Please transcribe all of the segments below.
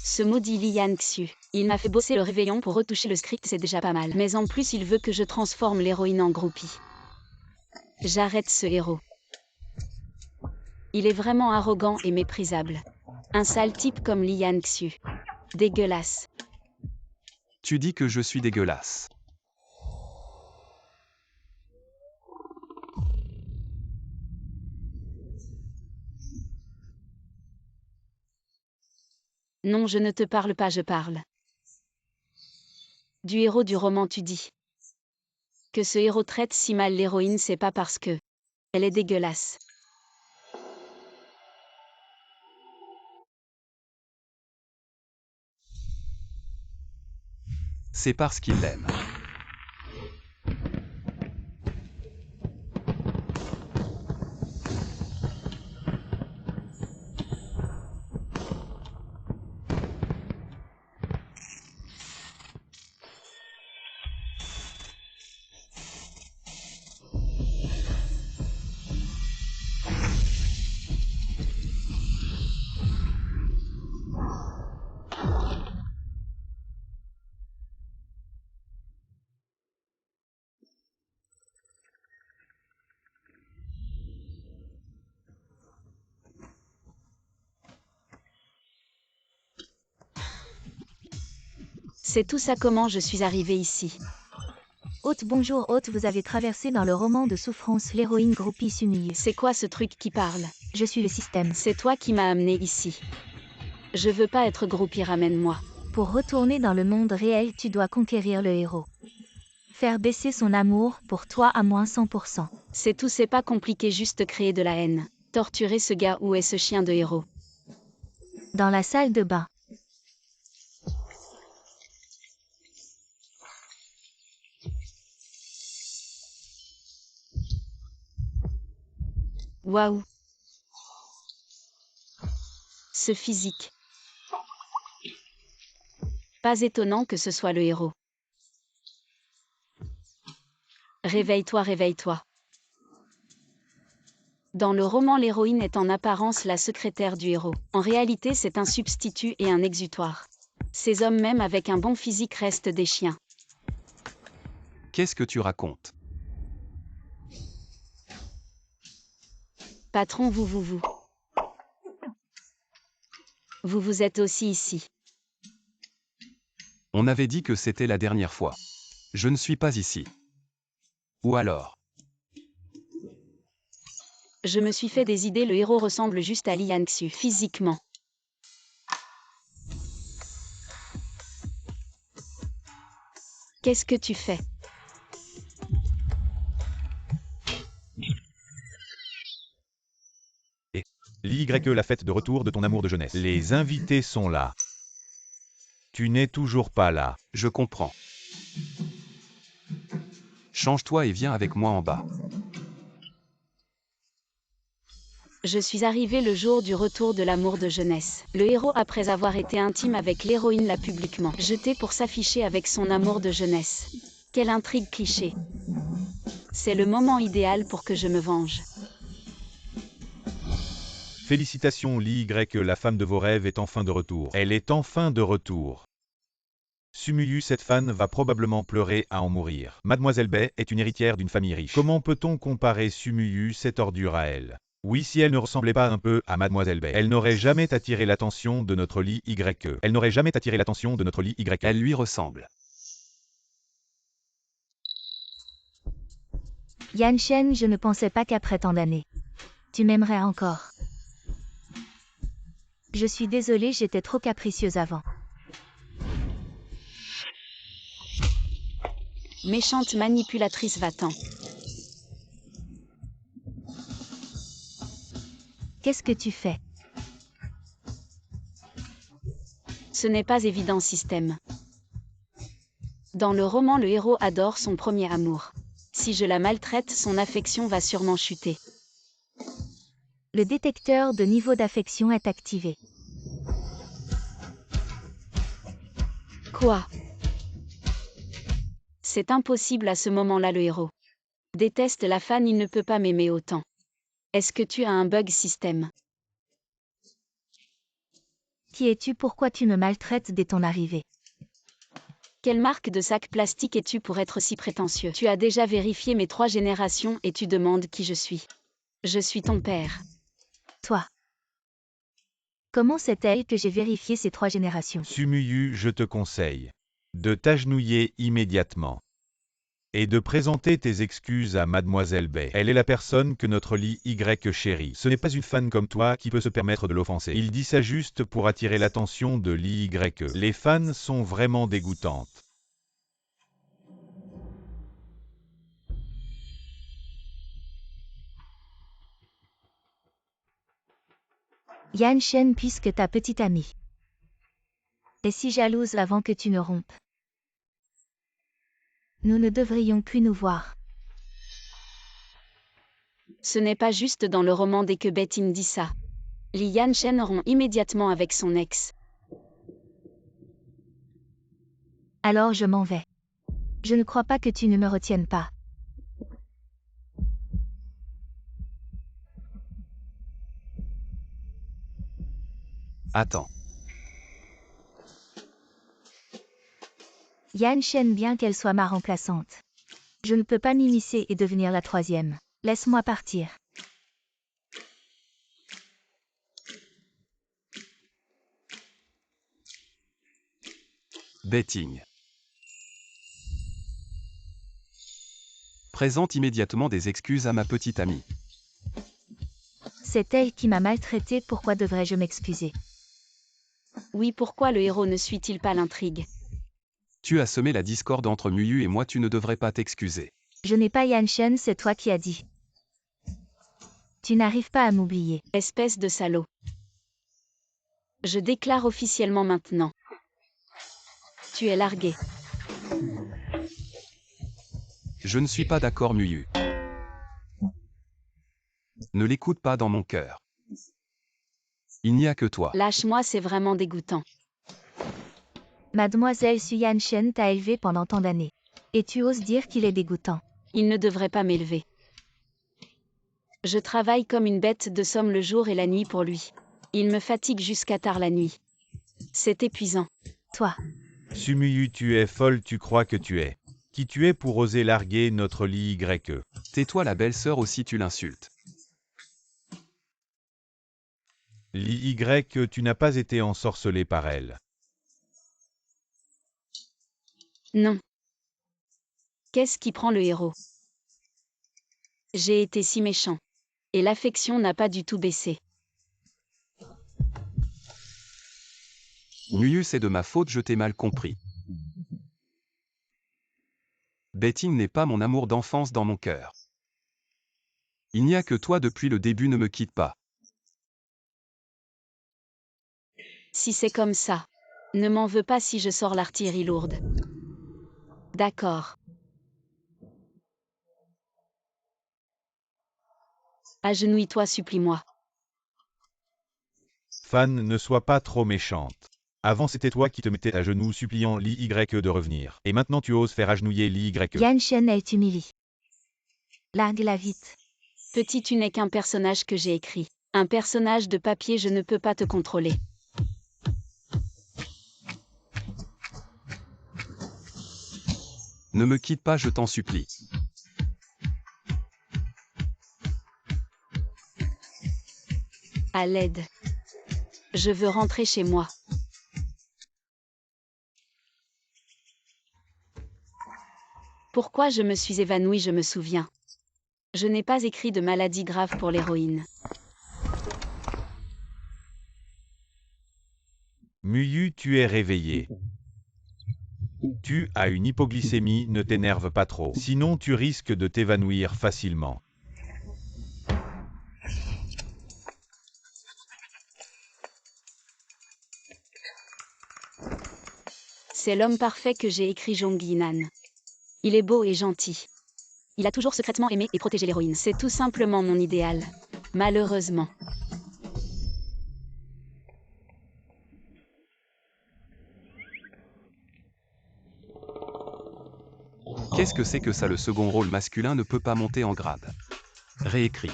Ce maudit Li Yanxu. Il m'a fait bosser le réveillon pour retoucher le script, c'est déjà pas mal. Mais en plus il veut que je transforme l'héroïne en groupie. J'arrête ce héros. Il est vraiment arrogant et méprisable. Un sale type comme Li Yanxu. Dégueulasse. Tu dis que je suis dégueulasse. Non, je ne te parle pas, je parle. Du héros du roman, tu dis. Que ce héros traite si mal l'héroïne, c'est pas parce que elle est dégueulasse. C'est parce qu'il l'aime. C'est tout ça comment je suis arrivée ici. Hôte, bonjour hôte, vous avez traversé dans le roman de souffrance l'héroïne groupie Sumiyu. C'est quoi ce truc qui parle? Je suis le système. C'est toi qui m'as amené ici. Je veux pas être groupie, ramène-moi. Pour retourner dans le monde réel, tu dois conquérir le héros. Faire baisser son amour pour toi à moins 100%. C'est tout, c'est pas compliqué, juste créer de la haine. Torturer ce gars, où est ce chien de héros? Dans la salle de bain. Waouh. Ce physique. Pas étonnant que ce soit le héros. Réveille-toi, réveille-toi. Dans le roman, l'héroïne est en apparence la secrétaire du héros. En réalité, c'est un substitut et un exutoire. Ces hommes, même avec un bon physique, restent des chiens. Qu'est-ce que tu racontes? Patron, vous. Vous êtes aussi ici. On avait dit que c'était la dernière fois. Je ne suis pas ici. Ou alors? Je me suis fait des idées, le héros ressemble juste à Li Yanxu, physiquement. Qu'est-ce que tu fais? L'Y, la fête de retour de ton amour de jeunesse. Les invités sont là. Tu n'es toujours pas là. Je comprends. Change-toi et viens avec moi en bas. Je suis arrivé le jour du retour de l'amour de jeunesse. Le héros, après avoir été intime avec l'héroïne, l'a publiquement jeté pour s'afficher avec son amour de jeunesse. Quelle intrigue cliché. C'est le moment idéal pour que je me venge. Félicitations L'Y, la femme de vos rêves est enfin de retour. Elle est enfin de retour. Sumiyu, cette fan va probablement pleurer à en mourir. Mademoiselle Bai est une héritière d'une famille riche. Comment peut-on comparer Sumiyu, cette ordure, à elle? Oui, si elle ne ressemblait pas un peu à Mademoiselle Bai, elle n'aurait jamais attiré l'attention de notre L'Y. Elle n'aurait jamais attiré l'attention de notre L'Y. Elle lui ressemble. Yanshen, je ne pensais pas qu'après tant d'années, tu m'aimerais encore. Je suis désolée, j'étais trop capricieuse avant. Méchante manipulatrice, va-t'en. Qu'est-ce que tu fais? Ce n'est pas évident, système. Dans le roman, le héros adore son premier amour. Si je la maltraite, son affection va sûrement chuter. Le détecteur de niveau d'affection est activé. Quoi? C'est impossible à ce moment-là, le héros déteste la fan, il ne peut pas m'aimer autant. Est-ce que tu as un bug, système? Qui es-tu? Pourquoi tu me maltraites dès ton arrivée? Quelle marque de sac plastique es-tu pour être si prétentieux? Tu as déjà vérifié mes 3 générations et tu demandes qui je suis. Je suis ton père. Toi. Comment sait-elle que j'ai vérifié ces 3 générations? Sumuyu, je te conseille de t'agenouiller immédiatement et de présenter tes excuses à Mademoiselle Bay. Elle est la personne que notre lit Y chérit. Ce n'est pas une fan comme toi qui peut se permettre de l'offenser. Il dit ça juste pour attirer l'attention de l'IY. Les fans sont vraiment dégoûtantes. Yan Shen, puisque ta petite amie est si jalouse avant que tu ne rompes. Nous ne devrions plus nous voir. Ce n'est pas juste dans le roman dès que Betting dit ça. Li Yanshen rompt immédiatement avec son ex. Alors je m'en vais. Je ne crois pas que tu ne me retiennes pas. Attends. Yan Shen, bien qu'elle soit ma remplaçante. Je ne peux pas m'immiscer et devenir la 3e. Laisse-moi partir. Betting. Présente immédiatement des excuses à ma petite amie. C'est elle qui m'a maltraité, pourquoi devrais-je m'excuser? Oui, pourquoi le héros ne suit-il pas l'intrigue? Tu as semé la discorde entre Muyu et moi, tu ne devrais pas t'excuser. Je n'ai pas Yan Shen, c'est toi qui as dit. Tu n'arrives pas à m'oublier. Espèce de salaud. Je déclare officiellement maintenant. Tu es largué. Je ne suis pas d'accord, Muyu. Ne l'écoute pas dans mon cœur. Il n'y a que toi. Lâche-moi, c'est vraiment dégoûtant. Mademoiselle Su, Yan Shen t'a élevé pendant tant d'années. Et tu oses dire qu'il est dégoûtant. Il ne devrait pas m'élever. Je travaille comme une bête de somme le jour et la nuit pour lui. Il me fatigue jusqu'à tard la nuit. C'est épuisant. Toi. Sumuyu, tu es folle, tu crois que tu es. Qui tu es pour oser larguer notre lit Y? Tais-toi, la belle-sœur aussi, tu l'insultes. Lit Y, tu n'as pas été ensorcelé par elle. Non. Qu'est-ce qui prend le héros? J'ai été si méchant. Et l'affection n'a pas du tout baissé. Muyu, c'est de ma faute, je t'ai mal compris. Betting n'est pas mon amour d'enfance dans mon cœur. Il n'y a que toi depuis le début, ne me quitte pas. Si c'est comme ça, ne m'en veux pas si je sors l'artillerie lourde. D'accord. Agenouille-toi, supplie-moi. Fan, ne sois pas trop méchante. Avant c'était toi qui te mettais à genoux suppliant l'IY de revenir. Et maintenant tu oses faire agenouiller l'IY. Yan Shen, elle t'humilie. Largue-la vite. Petit, tu n'es qu'un personnage que j'ai écrit. Un personnage de papier, je ne peux pas te contrôler. Ne me quitte pas, je t'en supplie. À l'aide. Je veux rentrer chez moi. Pourquoi je me suis évanouie, je me souviens. Je n'ai pas écrit de maladie grave pour l'héroïne. Muyu, tu es réveillé. Tu as une hypoglycémie, ne t'énerve pas trop. Sinon tu risques de t'évanouir facilement. C'est l'homme parfait que j'ai écrit, Jong Yinan. Il est beau et gentil. Il a toujours secrètement aimé et protégé l'héroïne. C'est tout simplement mon idéal. Malheureusement. Qu'est-ce que c'est que ça? Le second rôle masculin ne peut pas monter en grade. Réécrit.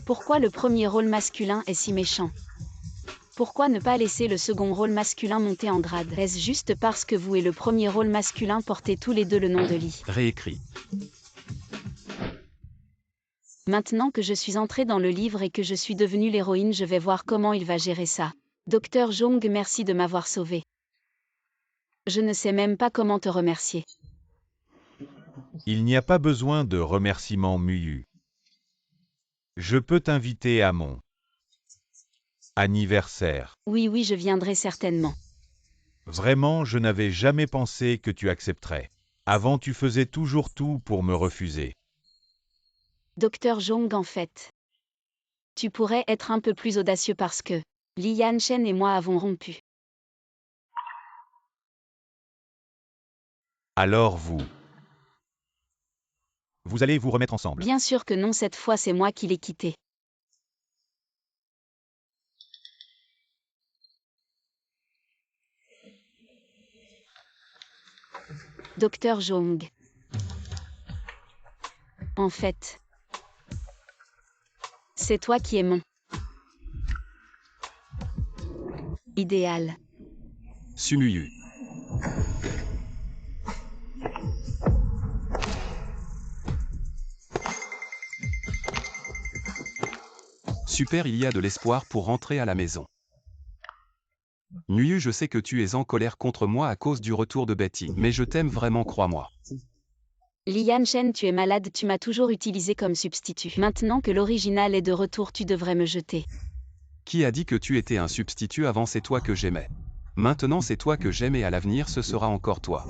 Pourquoi le premier rôle masculin est si méchant? Pourquoi ne pas laisser le second rôle masculin monter en grade? Est-ce juste parce que vous et le premier rôle masculin portez tous les deux le nom de Lee? Réécrit. Maintenant que je suis entrée dans le livre et que je suis devenue l'héroïne, je vais voir comment il va gérer ça. Dr Jong, merci de m'avoir sauvée. Je ne sais même pas comment te remercier. Il n'y a pas besoin de remerciements, Muyu. Je peux t'inviter à mon anniversaire. Oui, je viendrai certainement. Vraiment, je n'avais jamais pensé que tu accepterais. Avant, tu faisais toujours tout pour me refuser. Dr Jong, en fait. Tu pourrais être un peu plus audacieux parce que Li Yanchen et moi avons rompu. Alors vous allez vous remettre ensemble. Bien sûr que non, cette fois c'est moi qui l'ai quitté. Dr Jong. En fait, c'est toi qui es mon idéal. Sumuyu. Super, il y a de l'espoir pour rentrer à la maison. Muyu, je sais que tu es en colère contre moi à cause du retour de Betty, mais je t'aime vraiment, crois-moi. Li Yanchen, tu es malade, tu m'as toujours utilisé comme substitut. Maintenant que l'original est de retour, tu devrais me jeter. Qui a dit que tu étais un substitut avant? C'est toi que j'aimais. Maintenant c'est toi que j'aime et à l'avenir ce sera encore toi.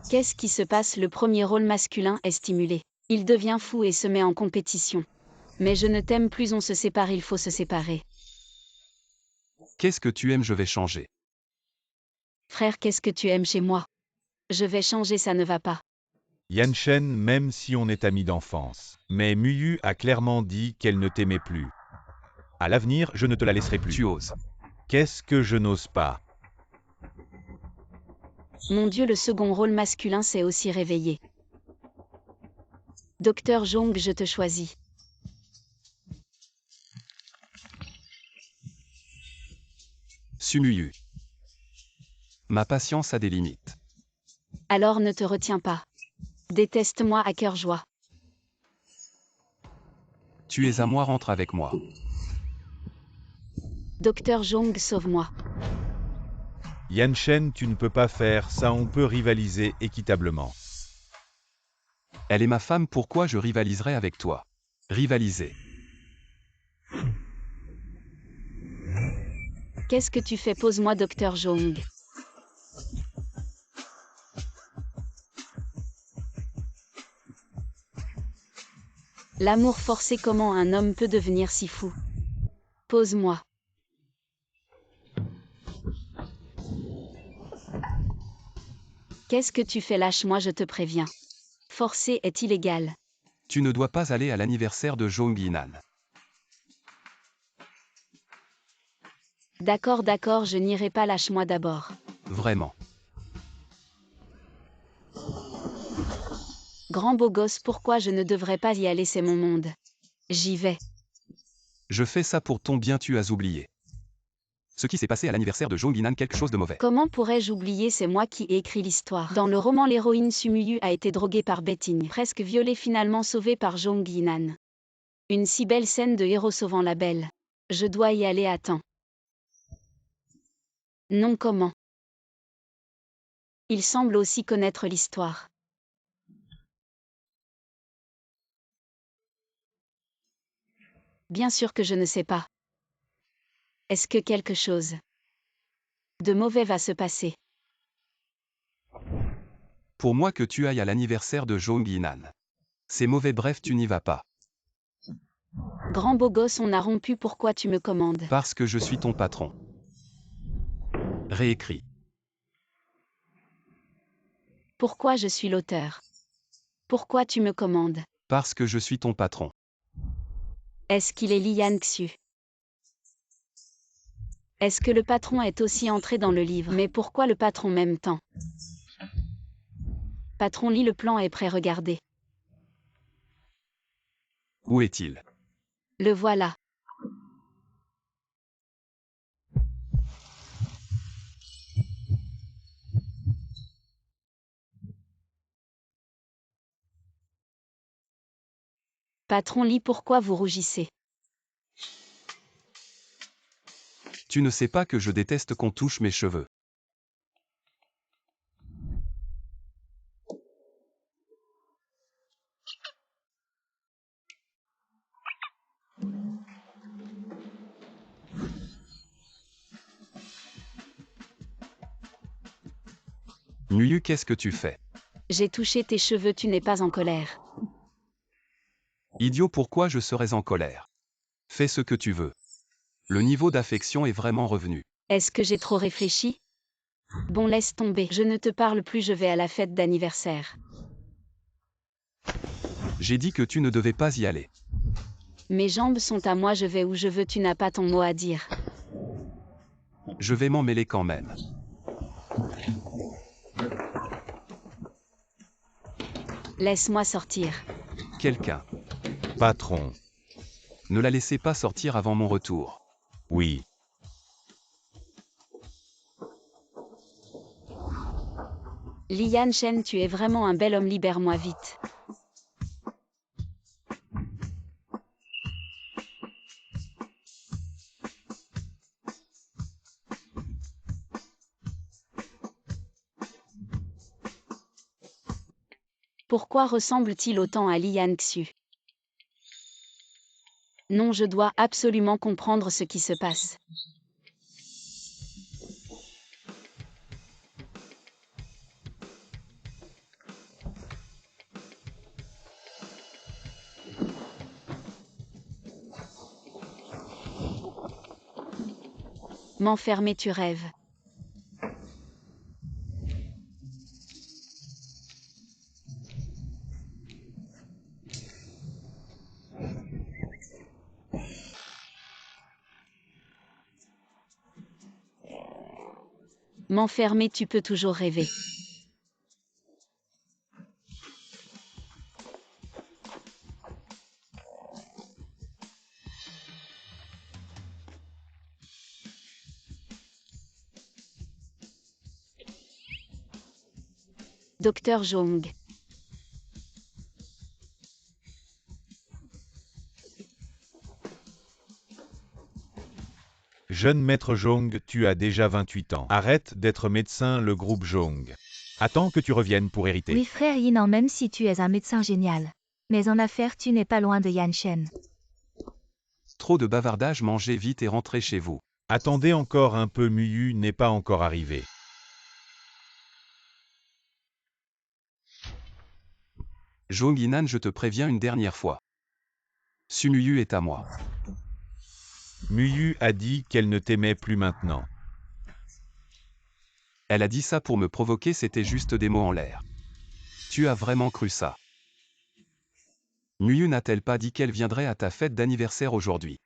Qu'est-ce qui se passe? Le premier rôle masculin est stimulé. Il devient fou et se met en compétition. Mais je ne t'aime plus, on se sépare, il faut se séparer. Qu'est-ce que tu aimes? Je vais changer. Frère, qu'est-ce que tu aimes chez moi? Je vais changer, ça ne va pas. Yanchen, même si on est amis d'enfance. Mais Muyu a clairement dit qu'elle ne t'aimait plus. À l'avenir, je ne te la laisserai plus. Tu oses. Qu'est-ce que je n'ose pas? Mon Dieu, le second rôle masculin s'est aussi réveillé. Dr Jong, je te choisis. Sumuyu. Ma patience a des limites. Alors ne te retiens pas. Déteste-moi à cœur joie. Tu es à moi, rentre avec moi. Dr Jong, sauve-moi. Yanchen, tu ne peux pas faire ça, on peut rivaliser équitablement. Elle est ma femme, pourquoi je rivaliserai avec toi? Rivaliser. Qu'est-ce que tu fais? Pose-moi, Dr Jong. L'amour forcé, comment un homme peut devenir si fou? Pose-moi. Qu'est-ce que tu fais? Lâche-moi, je te préviens. Forcer est illégal. Tu ne dois pas aller à l'anniversaire de Jong Yinan. D'accord, je n'irai pas, lâche-moi d'abord. Vraiment. Grand beau gosse, pourquoi je ne devrais pas y aller? C'est mon monde. J'y vais. Je fais ça pour ton bien, tu as oublié. Ce qui s'est passé à l'anniversaire de Jong Yinan, quelque chose de mauvais. Comment pourrais-je oublier? C'est moi qui ai écrit l'histoire. Dans le roman, l'héroïne Sumuyu a été droguée par Betting, presque violée, finalement sauvée par Jong Yinan. Une si belle scène de héros sauvant la belle. Je dois y aller à temps. Non, comment? Il semble aussi connaître l'histoire. Bien sûr que je ne sais pas. Est-ce que quelque chose de mauvais va se passer? Pour moi que tu ailles à l'anniversaire de Jong Yinan. C'est mauvais, bref, tu n'y vas pas. Grand beau gosse, on a rompu, pourquoi tu me commandes? Parce que je suis ton patron. Réécrit. Pourquoi je suis l'auteur? Pourquoi tu me commandes? Parce que je suis ton patron. Est-ce qu'il est Li Yanxu? Est-ce que le patron est aussi entré dans le livre? Mais pourquoi le patron même temps? Patron, lit le plan est prêt, regardez. Où est-il? Le voilà. Patron Lee, pourquoi vous rougissez? Tu ne sais pas que je déteste qu'on touche mes cheveux. Muyu, qu'est-ce que tu fais? J'ai touché tes cheveux, tu n'es pas en colère. Idiot, pourquoi je serais en colère? Fais ce que tu veux. Le niveau d'affection est vraiment revenu. Est-ce que j'ai trop réfléchi? Bon, laisse tomber, je ne te parle plus, je vais à la fête d'anniversaire. J'ai dit que tu ne devais pas y aller. Mes jambes sont à moi, je vais où je veux, tu n'as pas ton mot à dire. Je vais m'en mêler quand même. Laisse-moi sortir. Quelqu'un. Patron. Ne la laissez pas sortir avant mon retour. Oui. Li Yanshen, tu es vraiment un bel homme, libère-moi vite. Pourquoi ressemble-t-il autant à Li Yanxu? Non, je dois absolument comprendre ce qui se passe. M'enfermer, tu rêves. M'enfermer, tu peux toujours rêver. Docteur Zhong. Jeune maître Zhong, tu as déjà 28 ans. Arrête d'être médecin, le groupe Zhong. Attends que tu reviennes pour hériter. Oui frère Yinan, même si tu es un médecin génial. Mais en affaires tu n'es pas loin de Yanshen. Trop de bavardage, mangez vite et rentrez chez vous. Attendez encore un peu, Muyu n'est pas encore arrivé. Zhong Yinan, je te préviens une dernière fois. Sumuyu est à moi. Muyu a dit qu'elle ne t'aimait plus maintenant. Elle a dit ça pour me provoquer, c'était juste des mots en l'air. Tu as vraiment cru ça? Muyu n'a-t-elle pas dit qu'elle viendrait à ta fête d'anniversaire aujourd'hui?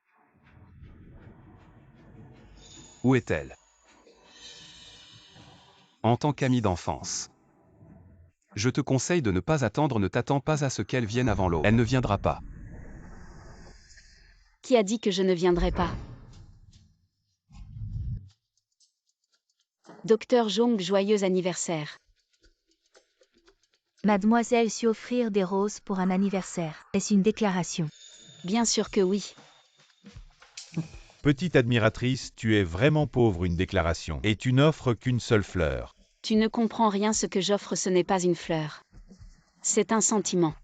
Où est-elle? En tant qu'amie d'enfance. Je te conseille de ne pas attendre, ne t'attends pas à ce qu'elle vienne avant l'eau. Elle ne viendra pas. Qui a dit que je ne viendrai pas? Docteur Zhong, joyeux anniversaire. Mademoiselle sut offrir des roses pour un anniversaire. Est-ce une déclaration? Bien sûr que oui. Petite admiratrice, tu es vraiment pauvre, une déclaration. Et tu n'offres qu'une seule fleur. Tu ne comprends rien, ce que j'offre ce n'est pas une fleur. C'est un sentiment.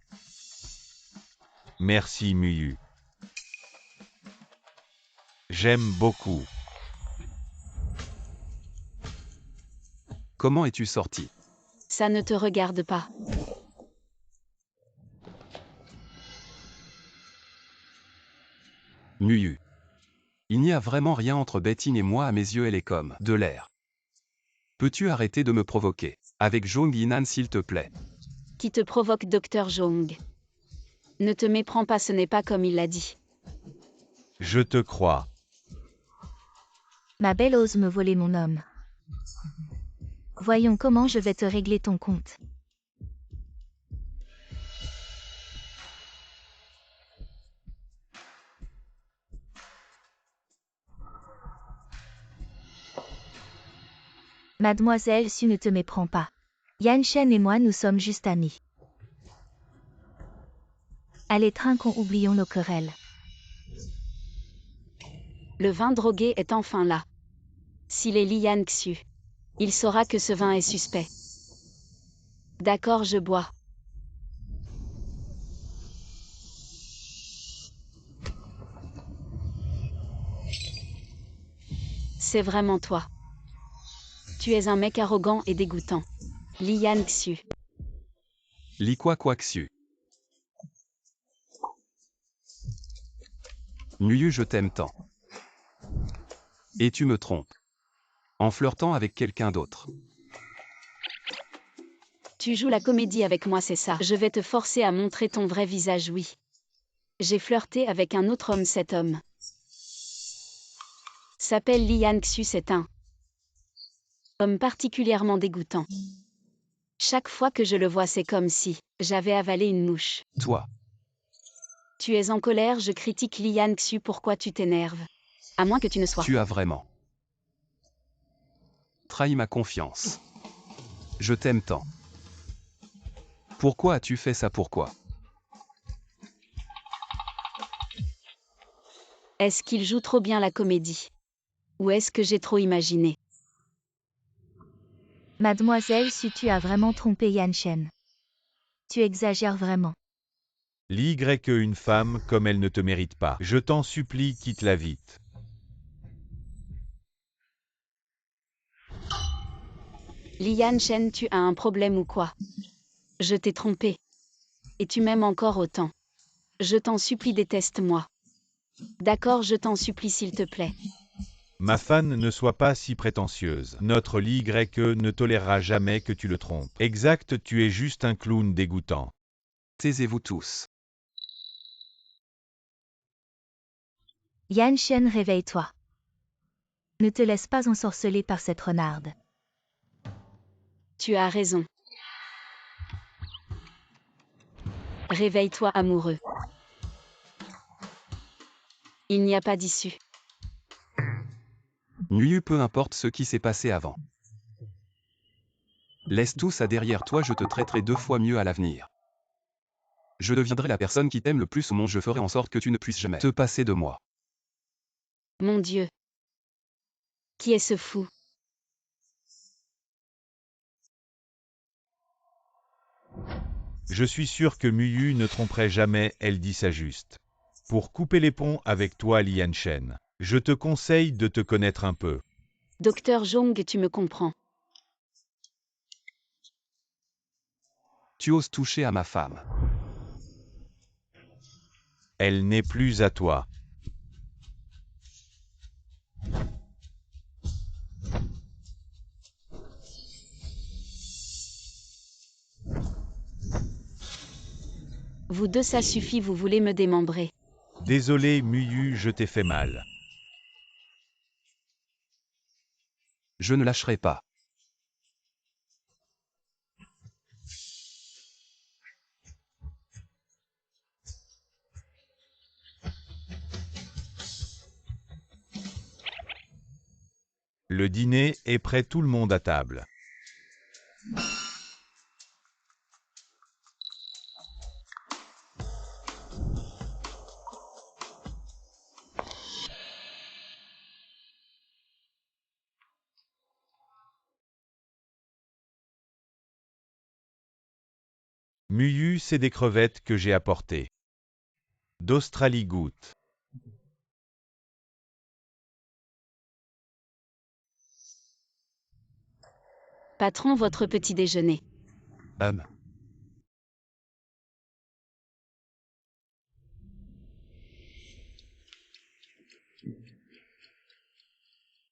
Merci Muyu. J'aime beaucoup. Comment es-tu sorti? Ça ne te regarde pas. Muyu. Il n'y a vraiment rien entre Betting et moi, à mes yeux elle est comme de l'air. Peux-tu arrêter de me provoquer? Avec Zhong Yinan s'il te plaît. Qui te provoque, Docteur Zhong? Ne te méprends pas, ce n'est pas comme il l'a dit. Je te crois. Ma belle ose me voler mon homme. Voyons comment je vais te régler ton compte. Mademoiselle Su, ne te méprends pas. Yanshen et moi nous sommes juste amis. Allez trinquons, oublions nos querelles. Le vin drogué est enfin là. S'il est Lian Xu, il saura que ce vin est suspect. D'accord, je bois. C'est vraiment toi. Tu es un mec arrogant et dégoûtant. Lian Xu. Li quoi Xiu. Nuyu, je t'aime tant. Et tu me trompes. En flirtant avec quelqu'un d'autre. Tu joues la comédie avec moi, c'est ça. Je vais te forcer à montrer ton vrai visage, oui. J'ai flirté avec un autre homme, cet homme s'appelle Lian Xu, c'est un homme particulièrement dégoûtant. Chaque fois que je le vois, c'est comme si j'avais avalé une mouche. Toi. Tu es en colère, je critique Lian Xu, pourquoi tu t'énerves? À moins que tu ne sois. Tu as vraiment trahi ma confiance. Je t'aime tant. Pourquoi as-tu fait ça? Pourquoi? Est-ce qu'il joue trop bien la comédie? Ou est-ce que j'ai trop imaginé? Mademoiselle Su, tu as vraiment trompé Yan Shen. Tu exagères vraiment. Li que une femme comme elle ne te mérite pas. Je t'en supplie, quitte-la vite. Lian Shen, tu as un problème ou quoi? Je t'ai trompé. Et tu m'aimes encore autant. Je t'en supplie, déteste-moi. D'accord, je t'en supplie, s'il te plaît. Ma fan, ne sois pas si prétentieuse. Notre Li ne tolérera jamais que tu le trompes. Exact, tu es juste un clown dégoûtant. Taisez-vous tous. Yan Shen, réveille-toi. Ne te laisse pas ensorceler par cette renarde. Tu as raison. Réveille-toi, amoureux. Il n'y a pas d'issue. Nuyu, peu importe ce qui s'est passé avant. Laisse tout ça derrière toi, je te traiterai 2 fois mieux à l'avenir. Je deviendrai la personne qui t'aime le plus au monde, je ferai en sorte que tu ne puisses jamais te passer de moi. Mon Dieu. Qui est ce fou? Je suis sûr que Muyu ne tromperait jamais, elle dit ça juste. Pour couper les ponts avec toi, Lian Shen, je te conseille de te connaître un peu. Docteur Zhong, tu me comprends. Tu oses toucher à ma femme. Elle n'est plus à toi. Vous deux, ça suffit, vous voulez me démembrer. Désolé, Muyu, je t'ai fait mal. Je ne lâcherai pas. Le dîner est prêt, tout le monde à table. Muyu, c'est des crevettes que j'ai apportées. D'Australie Goutte. Patron, votre petit déjeuner.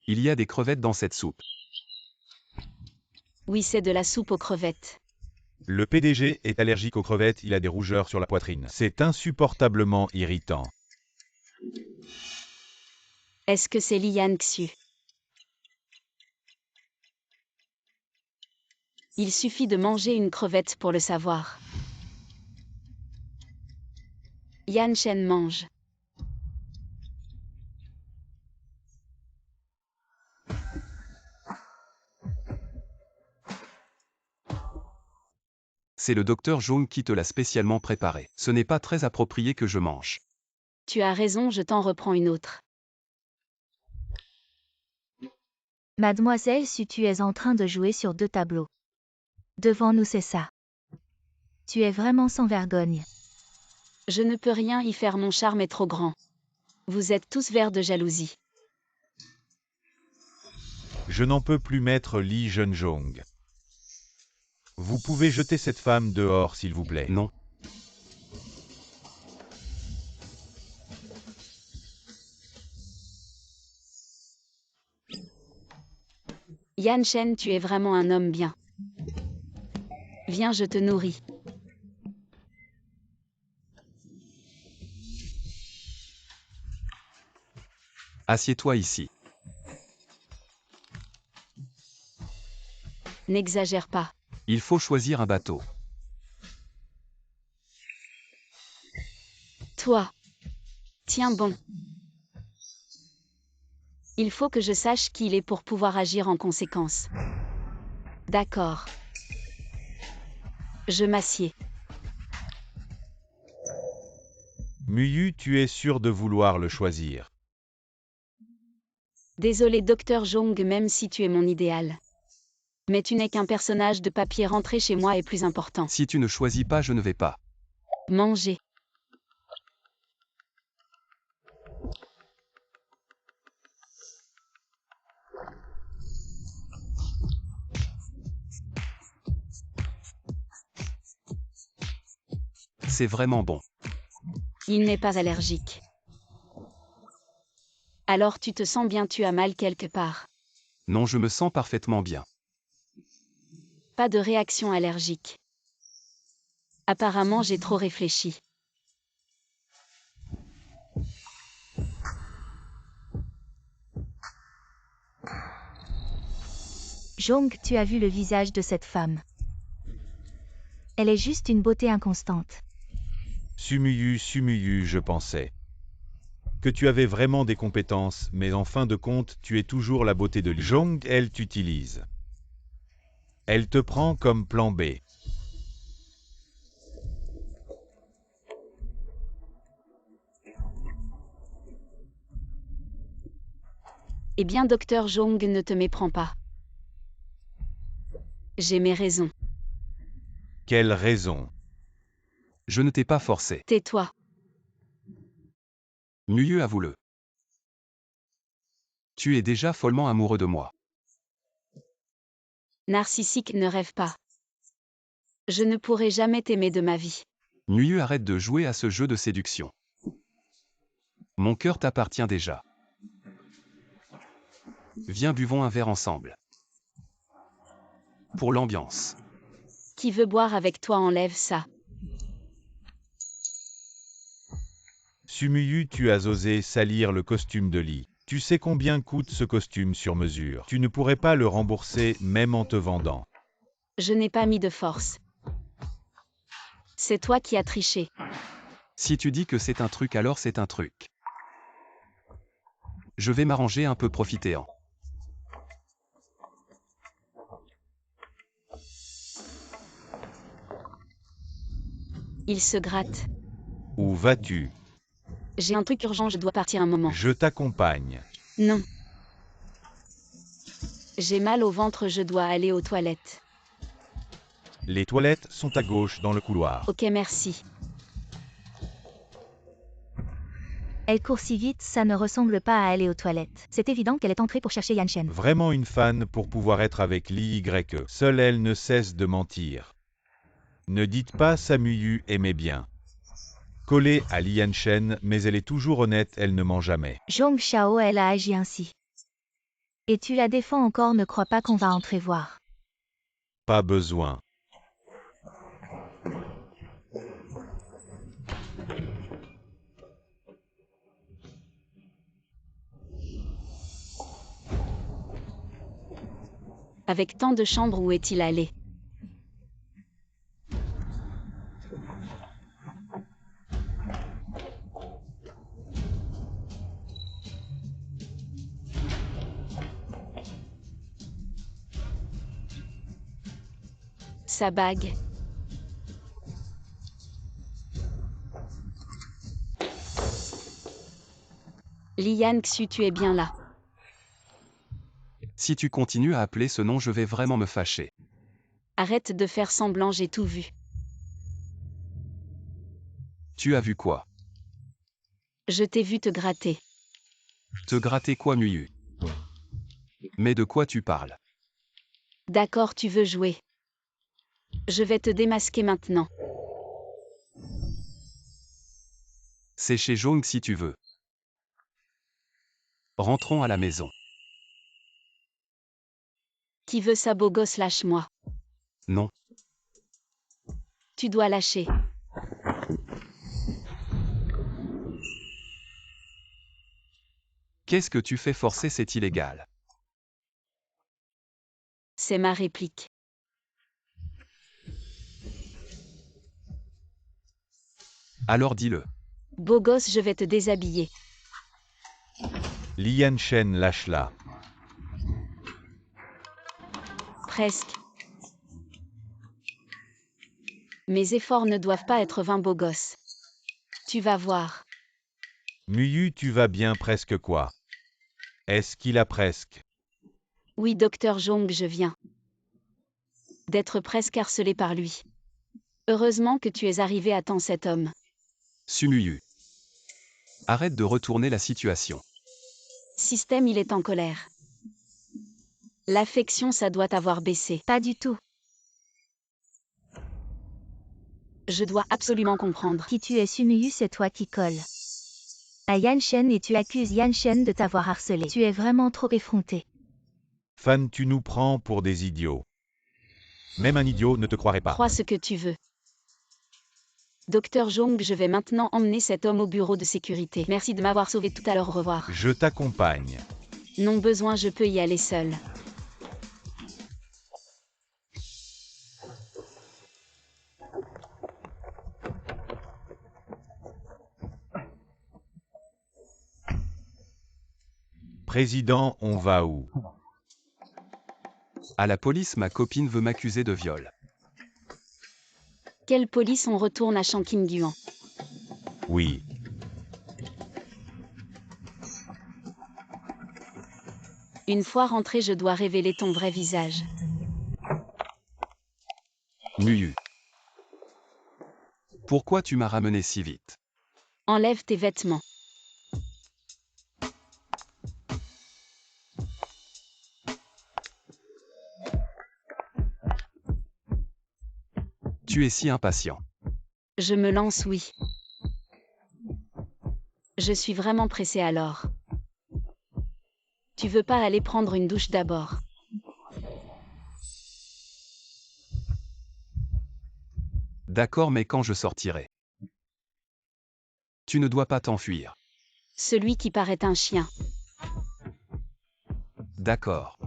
Il y a des crevettes dans cette soupe. Oui, c'est de la soupe aux crevettes. Le PDG est allergique aux crevettes, il a des rougeurs sur la poitrine. C'est insupportablement irritant. Est-ce que c'est Lian Xu? Il suffit de manger une crevette pour le savoir. Yan Shen mange. C'est le docteur Jong qui te l'a spécialement préparé. Ce n'est pas très approprié que je mange. Tu as raison, je t'en reprends une autre. Mademoiselle Su, tu es en train de jouer sur 2 tableaux. Devant nous, c'est ça. Tu es vraiment sans vergogne. Je ne peux rien y faire, mon charme est trop grand. Vous êtes tous verts de jalousie. Je n'en peux plus, maître Lee Jeon-jong. Vous pouvez jeter cette femme dehors, s'il vous plaît. Non. Yan Shen, tu es vraiment un homme bien. Viens, je te nourris. Assieds-toi ici. N'exagère pas. Il faut choisir un bateau. Toi. Tiens bon. Il faut que je sache qui il est pour pouvoir agir en conséquence. D'accord. Je m'assieds. Muyu, tu es sûr de vouloir le choisir. Désolé docteur Jong, même si tu es mon idéal. Mais tu n'es qu'un personnage de papier, rentré chez moi est plus important. Si tu ne choisis pas, je ne vais pas. Manger. C'est vraiment bon. Il n'est pas allergique. Alors tu te sens bien, tu as mal quelque part. Non, je me sens parfaitement bien. Pas de réaction allergique. Apparemment j'ai trop réfléchi. Jong, tu as vu le visage de cette femme. Elle est juste une beauté inconstante. Sumuyu, je pensais que tu avais vraiment des compétences, mais en fin de compte, tu es toujours la beauté de Lee. Jong, elle t'utilise. Elle te prend comme plan B. Eh bien docteur Jong, ne te méprends pas. J'ai mes raisons. Quelle raison? Je ne t'ai pas forcé. Tais-toi. Mieux avoue-le. Tu es déjà follement amoureux de moi. Narcissique, ne rêve pas. Je ne pourrai jamais t'aimer de ma vie. Mieux arrête de jouer à ce jeu de séduction. Mon cœur t'appartient déjà. Viens, buvons un verre ensemble. Pour l'ambiance. Qui veut boire avec toi, enlève ça. Sumuyu, tu as osé salir le costume de Lee. Tu sais combien coûte ce costume sur mesure. Tu ne pourrais pas le rembourser même en te vendant. Je n'ai pas mis de force. C'est toi qui as triché. Si tu dis que c'est un truc, alors c'est un truc. Je vais m'arranger un peu, profiter-en. Il se gratte. Où vas-tu? J'ai un truc urgent, je dois partir un moment. Je t'accompagne. Non. J'ai mal au ventre, je dois aller aux toilettes. Les toilettes sont à gauche dans le couloir. Ok, merci. Elle court si vite, ça ne ressemble pas à aller aux toilettes. C'est évident qu'elle est entrée pour chercher Yan Shen. Vraiment une fan pour pouvoir être avec Lee YE. Seule elle ne cesse de mentir. Ne dites pas Samuyu aimait bien. Collée à Lee Yan Shen, mais elle est toujours honnête, elle ne ment jamais. Jong Xiao, elle a agi ainsi. Et tu la défends encore, ne crois pas qu'on va entrer voir. Pas besoin. Avec tant de chambres, où est-il allé? Sa bague. Lian Xu, tu es bien là. Si tu continues à appeler ce nom, je vais vraiment me fâcher. Arrête de faire semblant, j'ai tout vu. Tu as vu quoi? Je t'ai vu te gratter. Te gratter quoi, Muyu? Mais de quoi tu parles? D'accord, tu veux jouer. Je vais te démasquer maintenant. C'est chez Jong si tu veux. Rentrons à la maison. Qui veut ça, beau gosse, lâche-moi. Non. Tu dois lâcher. Qu'est-ce que tu fais forcer, c'est illégal. C'est ma réplique. Alors dis-le. Beau gosse, je vais te déshabiller. Lian Shen, lâche-la. Presque. Mes efforts ne doivent pas être vains, beau gosse. Tu vas voir. Muyu, tu vas bien presque quoi? Est-ce qu'il a presque? Oui, docteur Jong, je viens d'être presque harcelé par lui. Heureusement que tu es arrivé à temps, cet homme. Sumuyu. Arrête de retourner la situation. Système, il est en colère. L'affection, ça doit avoir baissé. Pas du tout. Je dois absolument comprendre. Qui tu es, Sumuyu, c'est toi qui colle à Yan Shen et tu accuses Yan Shen de t'avoir harcelé. Tu es vraiment trop effronté. Fan, tu nous prends pour des idiots. Même un idiot ne te croirait pas. Crois ce que tu veux. Docteur Jong, je vais maintenant emmener cet homme au bureau de sécurité. Merci de m'avoir sauvé tout à l'heure, au revoir. Je t'accompagne. Non besoin, je peux y aller seul. Président, on va où? À la police, ma copine veut m'accuser de viol. Quelle police? On retourne à Shanqingguan. Oui. Une fois rentré, je dois révéler ton vrai visage. Muyu. Pourquoi tu m'as ramené si vite? Enlève tes vêtements. Tu es si impatient. Je me lance, oui. Je suis vraiment pressée alors. Tu veux pas aller prendre une douche d'abord? D'accord, mais quand je sortirai? Tu ne dois pas t'enfuir. Celui qui paraît un chien. D'accord.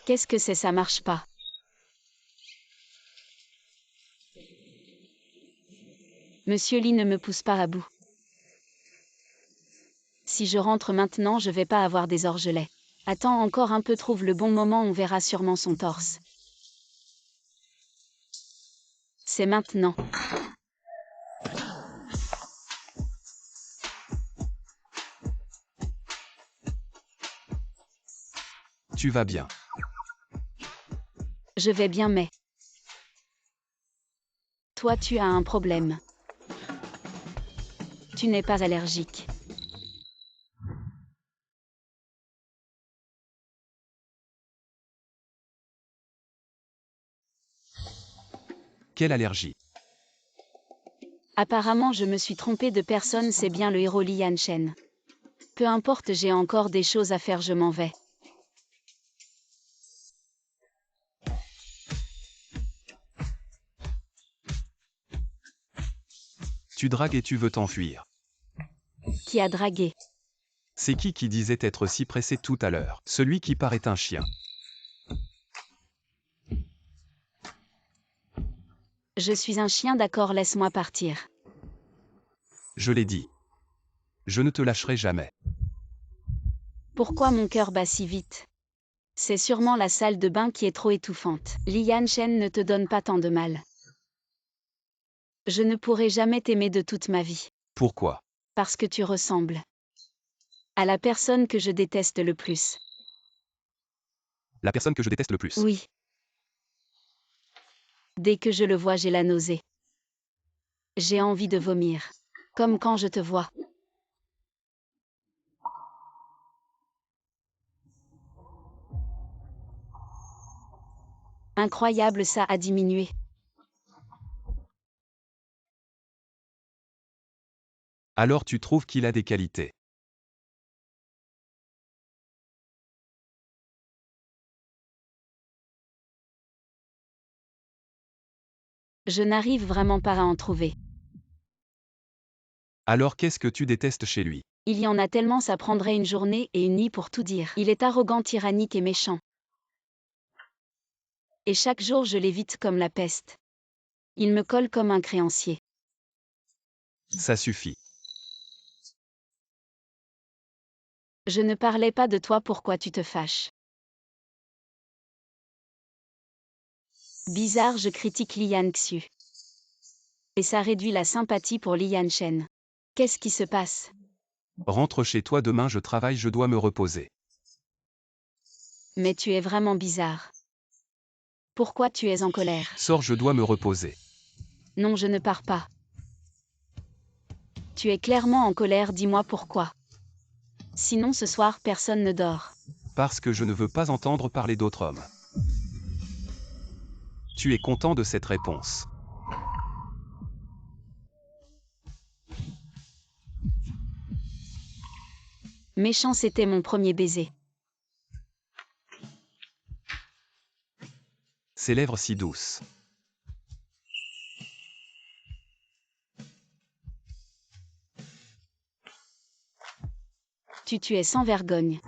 Qu'est-ce que c'est, ça marche pas? Monsieur Lee, ne me pousse pas à bout. Si je rentre maintenant, je vais pas avoir des orgelets. Attends encore un peu, trouve le bon moment, on verra sûrement son torse. C'est maintenant. Tu vas bien. Je vais bien, mais... Toi, tu as un problème. Tu n'es pas allergique. Quelle allergie? Apparemment, je me suis trompée de personne, c'est bien le héros Lian Shen. Peu importe, j'ai encore des choses à faire, je m'en vais. Tu dragues et tu veux t'enfuir. Qui a dragué? C'est qui disait être si pressé tout à l'heure? Celui qui paraît un chien. Je suis un chien, d'accord, laisse-moi partir. Je l'ai dit. Je ne te lâcherai jamais. Pourquoi mon cœur bat si vite? C'est sûrement la salle de bain qui est trop étouffante. Lian Shen ne te donne pas tant de mal. Je ne pourrai jamais t'aimer de toute ma vie. Pourquoi? Parce que tu ressembles à la personne que je déteste le plus. La personne que je déteste le plus. Oui. Dès que je le vois, j'ai la nausée. J'ai envie de vomir. Comme quand je te vois. Incroyable, ça a diminué. Alors tu trouves qu'il a des qualités. Je n'arrive vraiment pas à en trouver. Alors qu'est-ce que tu détestes chez lui? Il y en a tellement, ça prendrait une journée et une nuit pour tout dire. Il est arrogant, tyrannique et méchant. Et chaque jour je l'évite comme la peste. Il me colle comme un créancier. Ça suffit. Je ne parlais pas de toi, pourquoi tu te fâches? Bizarre, je critique Lian Xu. Et ça réduit la sympathie pour Lian Shen. Qu'est-ce qui se passe? Rentre chez toi demain, je travaille, je dois me reposer. Mais tu es vraiment bizarre. Pourquoi tu es en colère? Sors, je dois me reposer. Non, je ne pars pas. Tu es clairement en colère, dis-moi pourquoi. Sinon ce soir personne ne dort. Parce que je ne veux pas entendre parler d'autres hommes. Tu es content de cette réponse? Méchant, c'était mon premier baiser. Ces lèvres si douces. Tu es sans vergogne.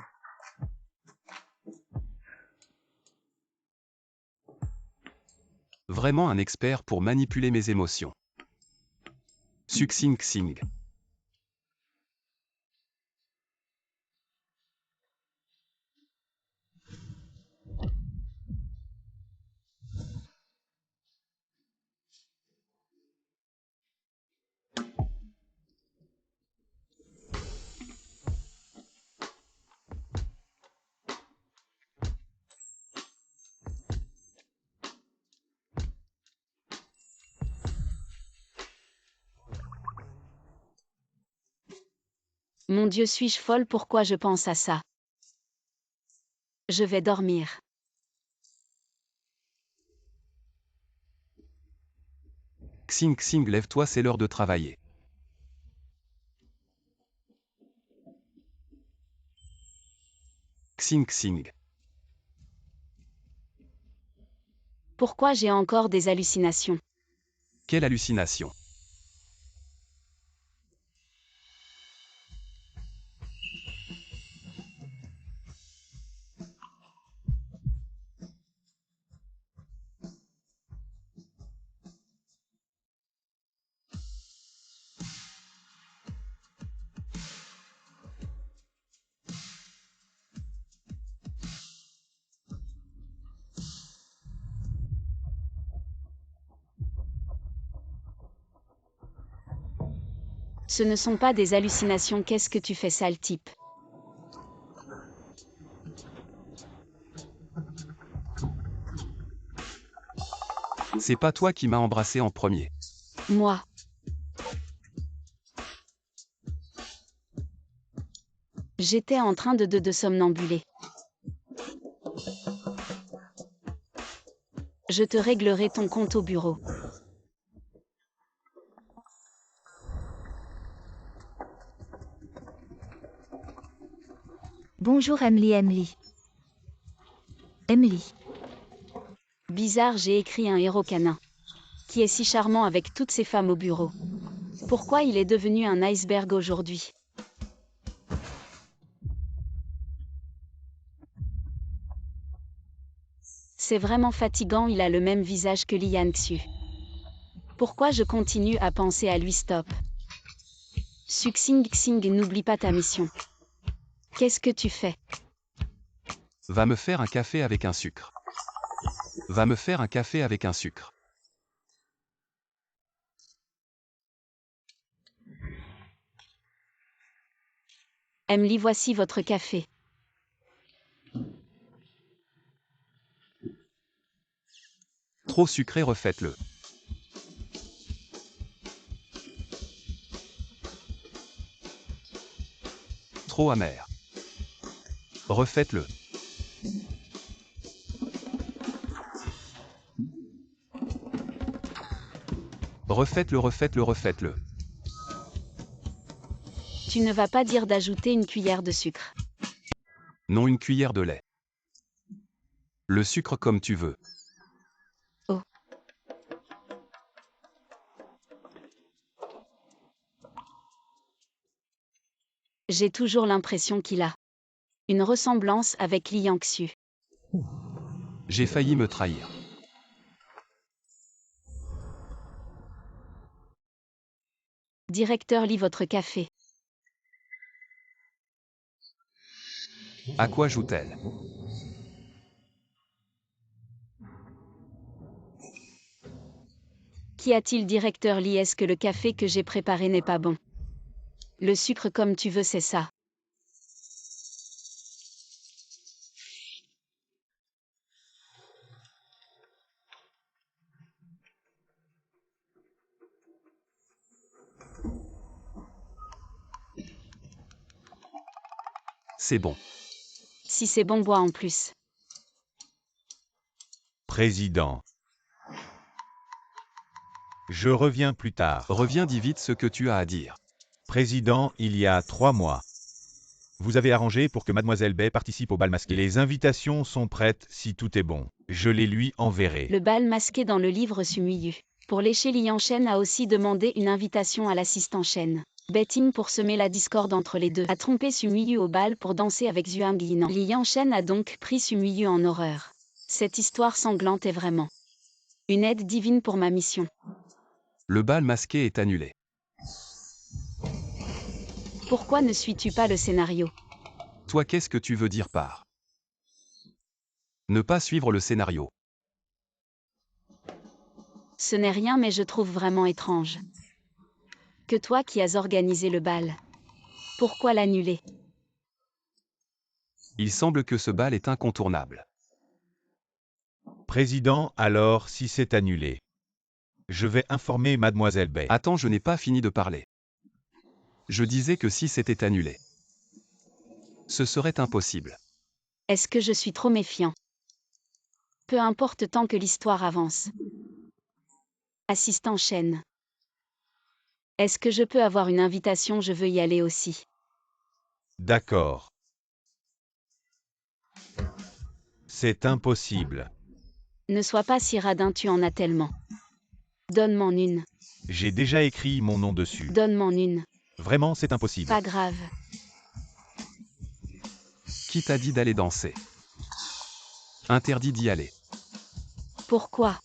Vraiment un expert pour manipuler mes émotions. Suxing Xing. Mon Dieu, suis-je folle, pourquoi je pense à ça? Je vais dormir. Xing Xing, lève-toi, c'est l'heure de travailler. Xing Xing. Pourquoi j'ai encore des hallucinations? Quelle hallucination! Ce ne sont pas des hallucinations, qu'est-ce que tu fais, sale type? C'est pas toi qui m'as embrassé en premier. Moi. J'étais en train de somnambuler. Je te réglerai ton compte au bureau. Bonjour Emily. Emily. Bizarre, j'ai écrit un héros canin. Qui est si charmant avec toutes ces femmes au bureau. Pourquoi il est devenu un iceberg aujourd'hui? C'est vraiment fatigant, il a le même visage que Li Yanxu. Pourquoi je continue à penser à lui? Stop. Suxing Xing, n'oublie pas ta mission. Qu'est-ce que tu fais? Va me faire un café avec un sucre. Va me faire un café avec un sucre. Emily, voici votre café. Trop sucré, refaites-le. Trop amer. Refaites-le. Refaites-le, refaites-le, refaites-le. Tu ne vas pas dire d'ajouter une cuillère de sucre. Non, une cuillère de lait. Le sucre comme tu veux. Oh. J'ai toujours l'impression qu'il a une ressemblance avec Li Yanxu. J'ai failli me trahir. Directeur, lis votre café. À quoi joue-t-elle? Qu'y a-t-il, directeur Lee? Est-ce que le café que j'ai préparé n'est pas bon? Le sucre comme tu veux, c'est ça. C'est bon. Si c'est bon, bois en plus. Président. Je reviens plus tard. Reviens, dis vite ce que tu as à dire. Président, il y a 3 mois. Vous avez arrangé pour que Mademoiselle Bai participe au bal masqué. Les invitations sont prêtes si tout est bon. Je les lui enverrai. Le bal masqué dans le livre Sumuyu. Pour lécher, Li Yanchen a aussi demandé une invitation à l'assistant Shen. Betting pour semer la discorde entre les deux. A trompé Sumuyu au bal pour danser avec Zhuang Yinan. Li Yanchen a donc pris Sumuyu en horreur. Cette histoire sanglante est vraiment une aide divine pour ma mission. Le bal masqué est annulé. Pourquoi ne suis-tu pas le scénario? Toi, qu'est-ce que tu veux dire par ne pas suivre le scénario? Ce n'est rien, mais je trouve vraiment étrange que toi qui as organisé le bal, pourquoi l'annuler? Il semble que ce bal est incontournable. Président, alors si c'est annulé, je vais informer Mademoiselle Bai. Attends, je n'ai pas fini de parler. Je disais que si c'était annulé, ce serait impossible. Est-ce que je suis trop méfiant? Peu importe tant que l'histoire avance. Assistant Shen. Est-ce que je peux avoir une invitation? Je veux y aller aussi. D'accord. C'est impossible. Ne sois pas si radin, tu en as tellement. Donne-m'en une. J'ai déjà écrit mon nom dessus. Donne-m'en une. Vraiment, c'est impossible. Pas grave. Qui t'a dit d'aller danser? Interdit d'y aller. Pourquoi?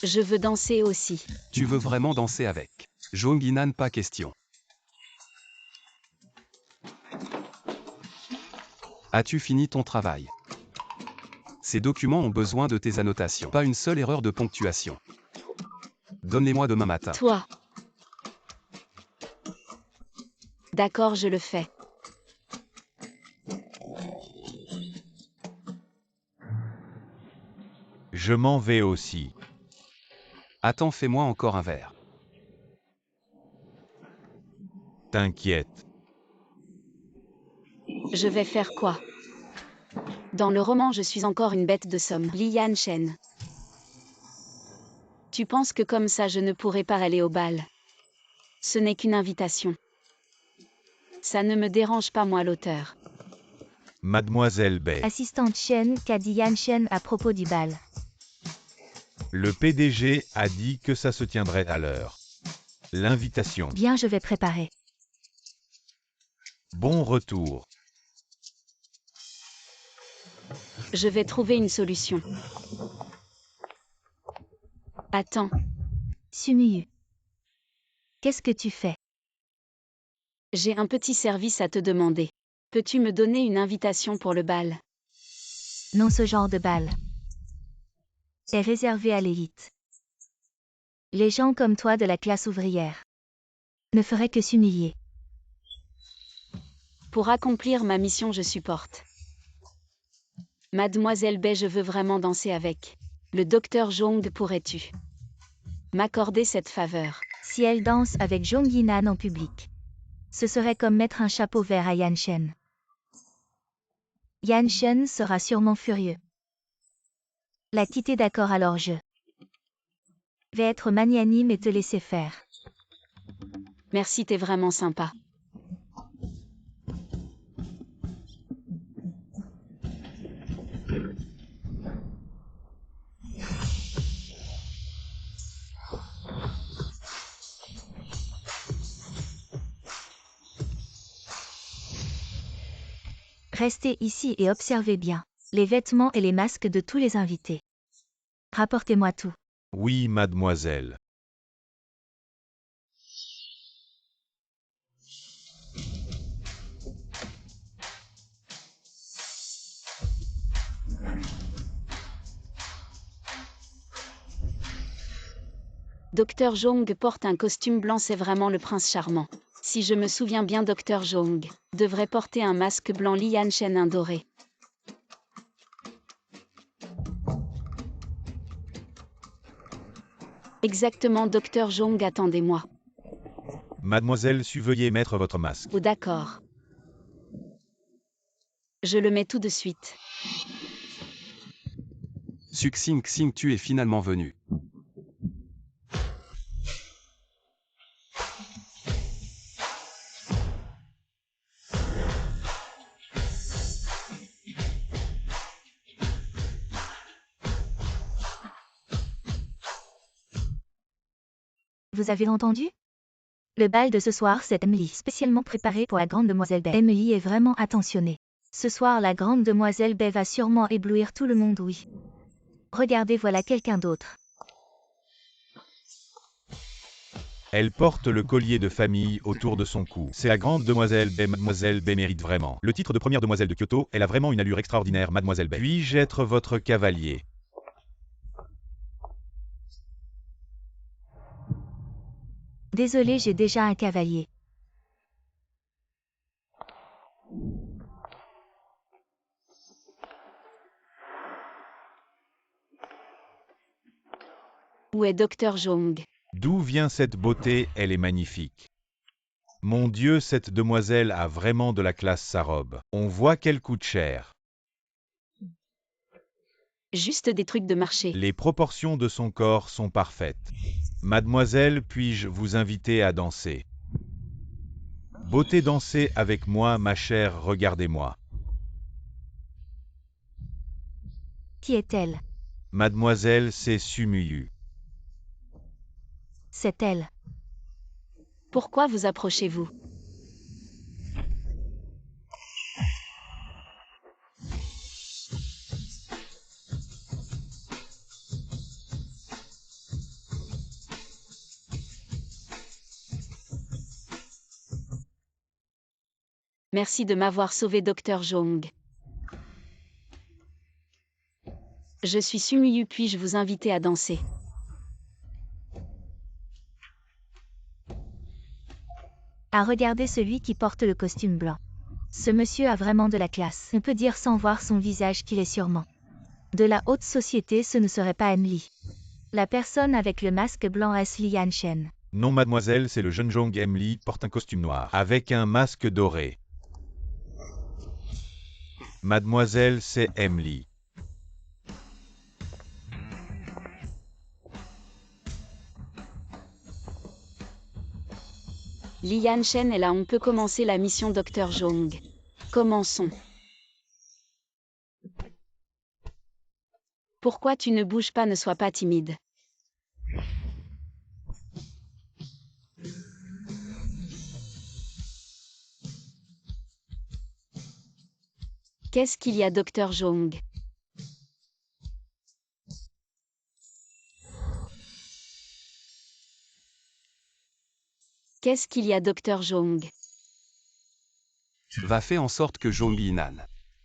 Je veux danser aussi. Tu veux vraiment danser avec Zhuang Yinan? Pas question. As-tu fini ton travail? Ces documents ont besoin de tes annotations. Pas une seule erreur de ponctuation. Donne-les-moi demain matin. Toi. D'accord, je le fais. Je m'en vais aussi. Attends, fais-moi encore un verre. T'inquiète. Je vais faire quoi? Dans le roman, je suis encore une bête de somme. Li Yanchen. Tu penses que comme ça je ne pourrai pas aller au bal? Ce n'est qu'une invitation. Ça ne me dérange pas, moi, l'auteur. Mademoiselle Bai. Assistante Shen, qu'a dit Yan Shen à propos du bal? Le PDG a dit que ça se tiendrait à l'heure. L'invitation. Bien, je vais préparer. Bon retour. Je vais trouver une solution. Attends, Sumiyu. Qu'est-ce que tu fais? j'ai un petit service à te demander. Peux-tu me donner une invitation pour le bal? Non, ce genre de bal est réservé à l'élite. Les gens comme toi de la classe ouvrière ne feraient que s'humilier. Pour accomplir ma mission, je supporte. Mademoiselle Bai, je veux vraiment danser avec le docteur Zhong. Pourrais-tu m'accorder cette faveur? Si elle danse avec Zhong Yinan en public, ce serait comme mettre un chapeau vert à Yan Shen. Yan Shen sera sûrement furieux. La quitter, d'accord, alors je vais être magnanime et te laisser faire. Merci, t'es vraiment sympa. Restez ici et observez bien les vêtements et les masques de tous les invités. Rapportez-moi tout. Oui, mademoiselle. Docteur Zhong porte un costume blanc, c'est vraiment le prince charmant. Si je me souviens bien, Docteur Zhong devrait porter un masque blanc Li Yan Shen un doré. Exactement, Docteur Zhong, attendez-moi. Mademoiselle Su, veuillez mettre votre masque. Oh d'accord. Je le mets tout de suite. Suxing Xing, tu es finalement venu. Vous avez entendu? Le bal de ce soir, c'est Emily, spécialement préparé pour la grande demoiselle Bai. Emily est vraiment attentionnée. Ce soir, la grande demoiselle Bai va sûrement éblouir tout le monde, oui. Regardez, voilà quelqu'un d'autre. Elle porte le collier de famille autour de son cou. C'est la grande demoiselle Bai. Mademoiselle Bai mérite vraiment. Le titre de première demoiselle de Kyoto, elle a vraiment une allure extraordinaire, mademoiselle Bai. Puis-je être votre cavalier? Désolé, j'ai déjà un cavalier. Où est Docteur Zhong? D'où vient cette beauté? Elle est magnifique. Mon Dieu, cette demoiselle a vraiment de la classe, sa robe. On voit qu'elle coûte cher. Juste des trucs de marché. Les proportions de son corps sont parfaites. Mademoiselle, puis-je vous inviter à danser? Beauté, dansez avec moi, ma chère, regardez-moi. Qui est-elle? Mademoiselle, c'est Sumiyu. C'est elle. Pourquoi vous approchez-vous? Merci de m'avoir sauvé, Docteur Zhong. Je suis Sumiyu, puis-je vous inviter à danser? À regarder celui qui porte le costume blanc. Ce monsieur a vraiment de la classe. On peut dire sans voir son visage qu'il est sûrement de la haute société. Ce ne serait pas Emily. La personne avec le masque blanc est Li Yan Shen. Non, mademoiselle, c'est le jeune Zhong. Emily porte un costume noir, avec un masque doré. Mademoiselle, c'est Emily. Li Yan Shen est là, on peut commencer la mission, Docteur Zhong. Commençons. Pourquoi tu ne bouges pas? Ne sois pas timide. Qu'est-ce qu'il y a, Docteur Zhong? Qu'est-ce qu'il y a, Dr Jong? Va faire en sorte que Jong Yinan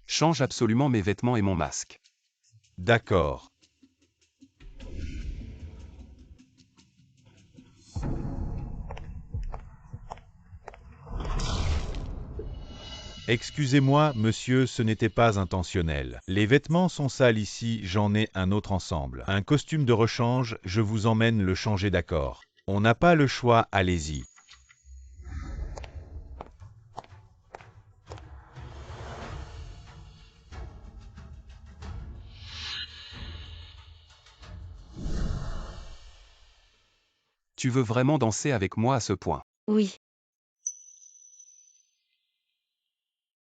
change absolument mes vêtements et mon masque. D'accord. Excusez-moi, monsieur, ce n'était pas intentionnel. Les vêtements sont sales ici, j'en ai un autre ensemble. Un costume de rechange, je vous emmène le changer, d'accord. On n'a pas le choix, allez-y. Tu veux vraiment danser avec moi à ce point? Oui.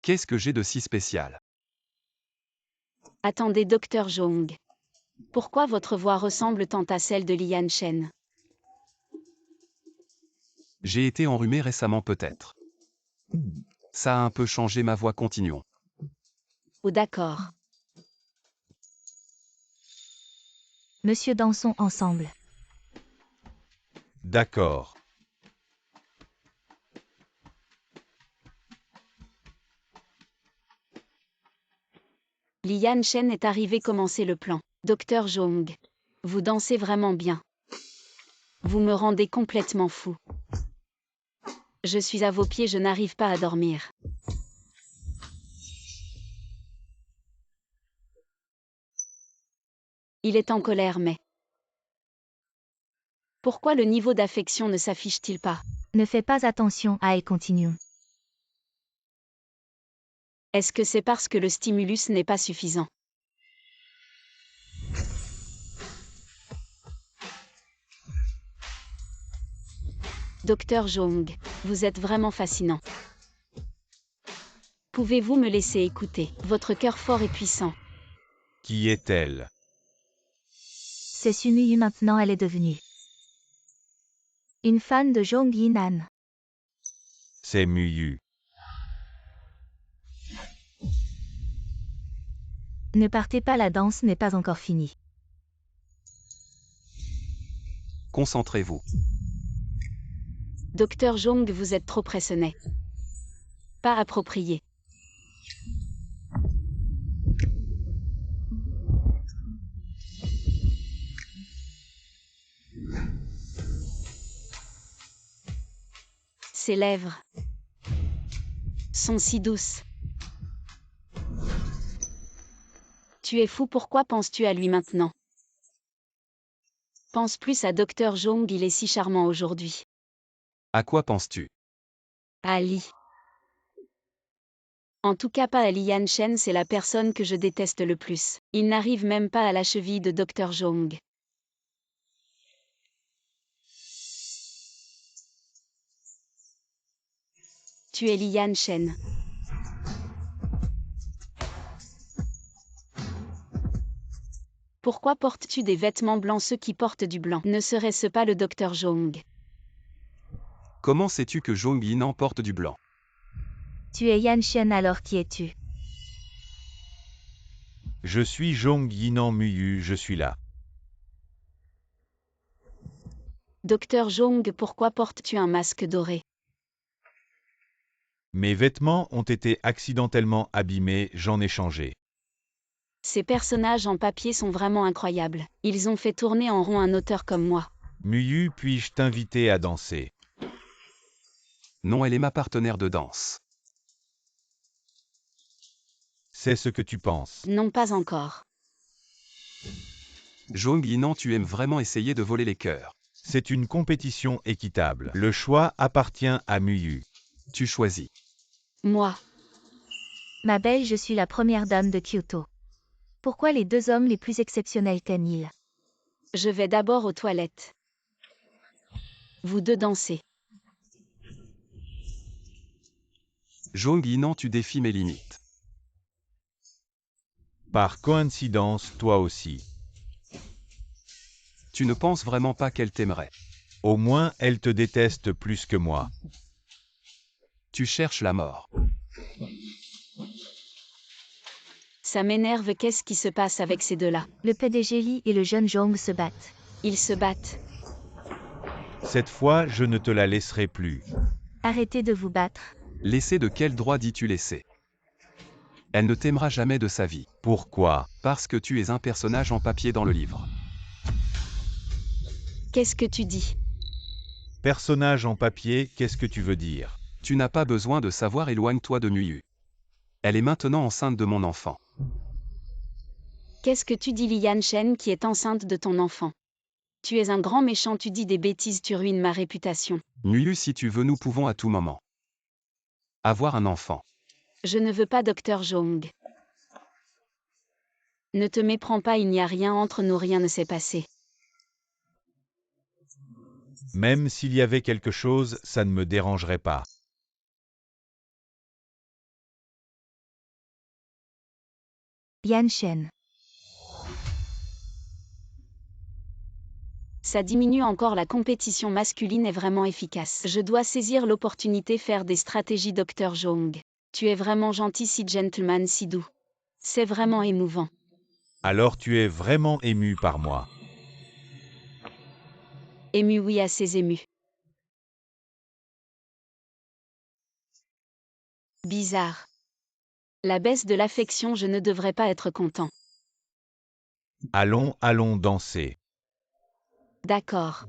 Qu'est-ce que j'ai de si spécial? Attendez, Dr Jong. Pourquoi votre voix ressemble tant à celle de Lian Shen? J'ai été enrhumé récemment peut-être. Ça a un peu changé ma voix, continuons. Oh d'accord. Monsieur, dansons ensemble. D'accord. Lian Shen est arrivé commencer le plan. Dr Jong. Vous dansez vraiment bien. Vous me rendez complètement fou. Je suis à vos pieds, je n'arrive pas à dormir. Il est en colère, mais... Pourquoi le niveau d'affection ne s'affiche-t-il pas? Ne fais pas attention à et continuons. Est-ce que c'est parce que le stimulus n'est pas suffisant? Dr Jong, vous êtes vraiment fascinant. Pouvez-vous me laisser écouter? Votre cœur fort et puissant. Qui est-elle? C'est Sunuyu maintenant, elle est devenue une fan de Jong Yinan. C'est Muyu. Ne partez pas, la danse n'est pas encore finie. Concentrez-vous. Dr Jong, vous êtes trop pressé. Pas approprié. Ses lèvres sont si douces. Tu es fou, pourquoi penses-tu à lui maintenant? Pense plus à Dr Jong, il est si charmant aujourd'hui. À quoi penses-tu? À Ali. En tout cas pas à Lian Shen, c'est la personne que je déteste le plus. Il n'arrive même pas à la cheville de Dr Jong. Tu es Lian Shen. Pourquoi portes-tu des vêtements blancs? Ceux qui portent du blanc, ne serait-ce pas le Dr Jong? Comment sais-tu que Jong Yinan porte du blanc? Tu es Yan Shen, alors qui es-tu? Je suis Jong Yinan Muyu, je suis là. Dr Jong, pourquoi portes-tu un masque doré? Mes vêtements ont été accidentellement abîmés, j'en ai changé. Ces personnages en papier sont vraiment incroyables. Ils ont fait tourner en rond un auteur comme moi. Muyu, puis-je t'inviter à danser? Non, elle est ma partenaire de danse. C'est ce que tu penses. Non, pas encore. Jong Yinan, tu aimes vraiment essayer de voler les cœurs. C'est une compétition équitable. Le choix appartient à Muyu. Tu choisis. Moi. Ma belle, je suis la première dame de Kyoto. Pourquoi les deux hommes les plus exceptionnels t'aiment-ils? Je vais d'abord aux toilettes. Vous deux dansez. Jong Yinan, tu défies mes limites. Par coïncidence, toi aussi. Tu ne penses vraiment pas qu'elle t'aimerait. Au moins, elle te déteste plus que moi. Tu cherches la mort. Ça m'énerve, qu'est-ce qui se passe avec ces deux-là? Le PDG Lee et le jeune Jong se battent. Ils se battent. Cette fois, je ne te la laisserai plus. Arrêtez de vous battre. Laisser de quel droit dis-tu laisser? Elle ne t'aimera jamais de sa vie. Pourquoi? Parce que tu es un personnage en papier dans le livre. Qu'est-ce que tu dis? Personnage en papier, qu'est-ce que tu veux dire? Tu n'as pas besoin de savoir, éloigne-toi de Muyu. Elle est maintenant enceinte de mon enfant. Qu'est-ce que tu dis, Lian Shen, qui est enceinte de ton enfant? Tu es un grand méchant, tu dis des bêtises, tu ruines ma réputation. Muyu, si tu veux, nous pouvons à tout moment avoir un enfant. Je ne veux pas, Dr. Zhong. Ne te méprends pas, il n'y a rien entre nous, rien ne s'est passé. Même s'il y avait quelque chose, ça ne me dérangerait pas. Yan Shen. Ça diminue encore, la compétition masculine est vraiment efficace. Je dois saisir l'opportunité, faire des stratégies, Dr. Zhong. Tu es vraiment gentil, si gentleman, si doux. C'est vraiment émouvant. Alors tu es vraiment ému par moi. Ému, oui, assez ému. Bizarre. La baisse de l'affection, je ne devrais pas être content. Allons, allons danser. D'accord.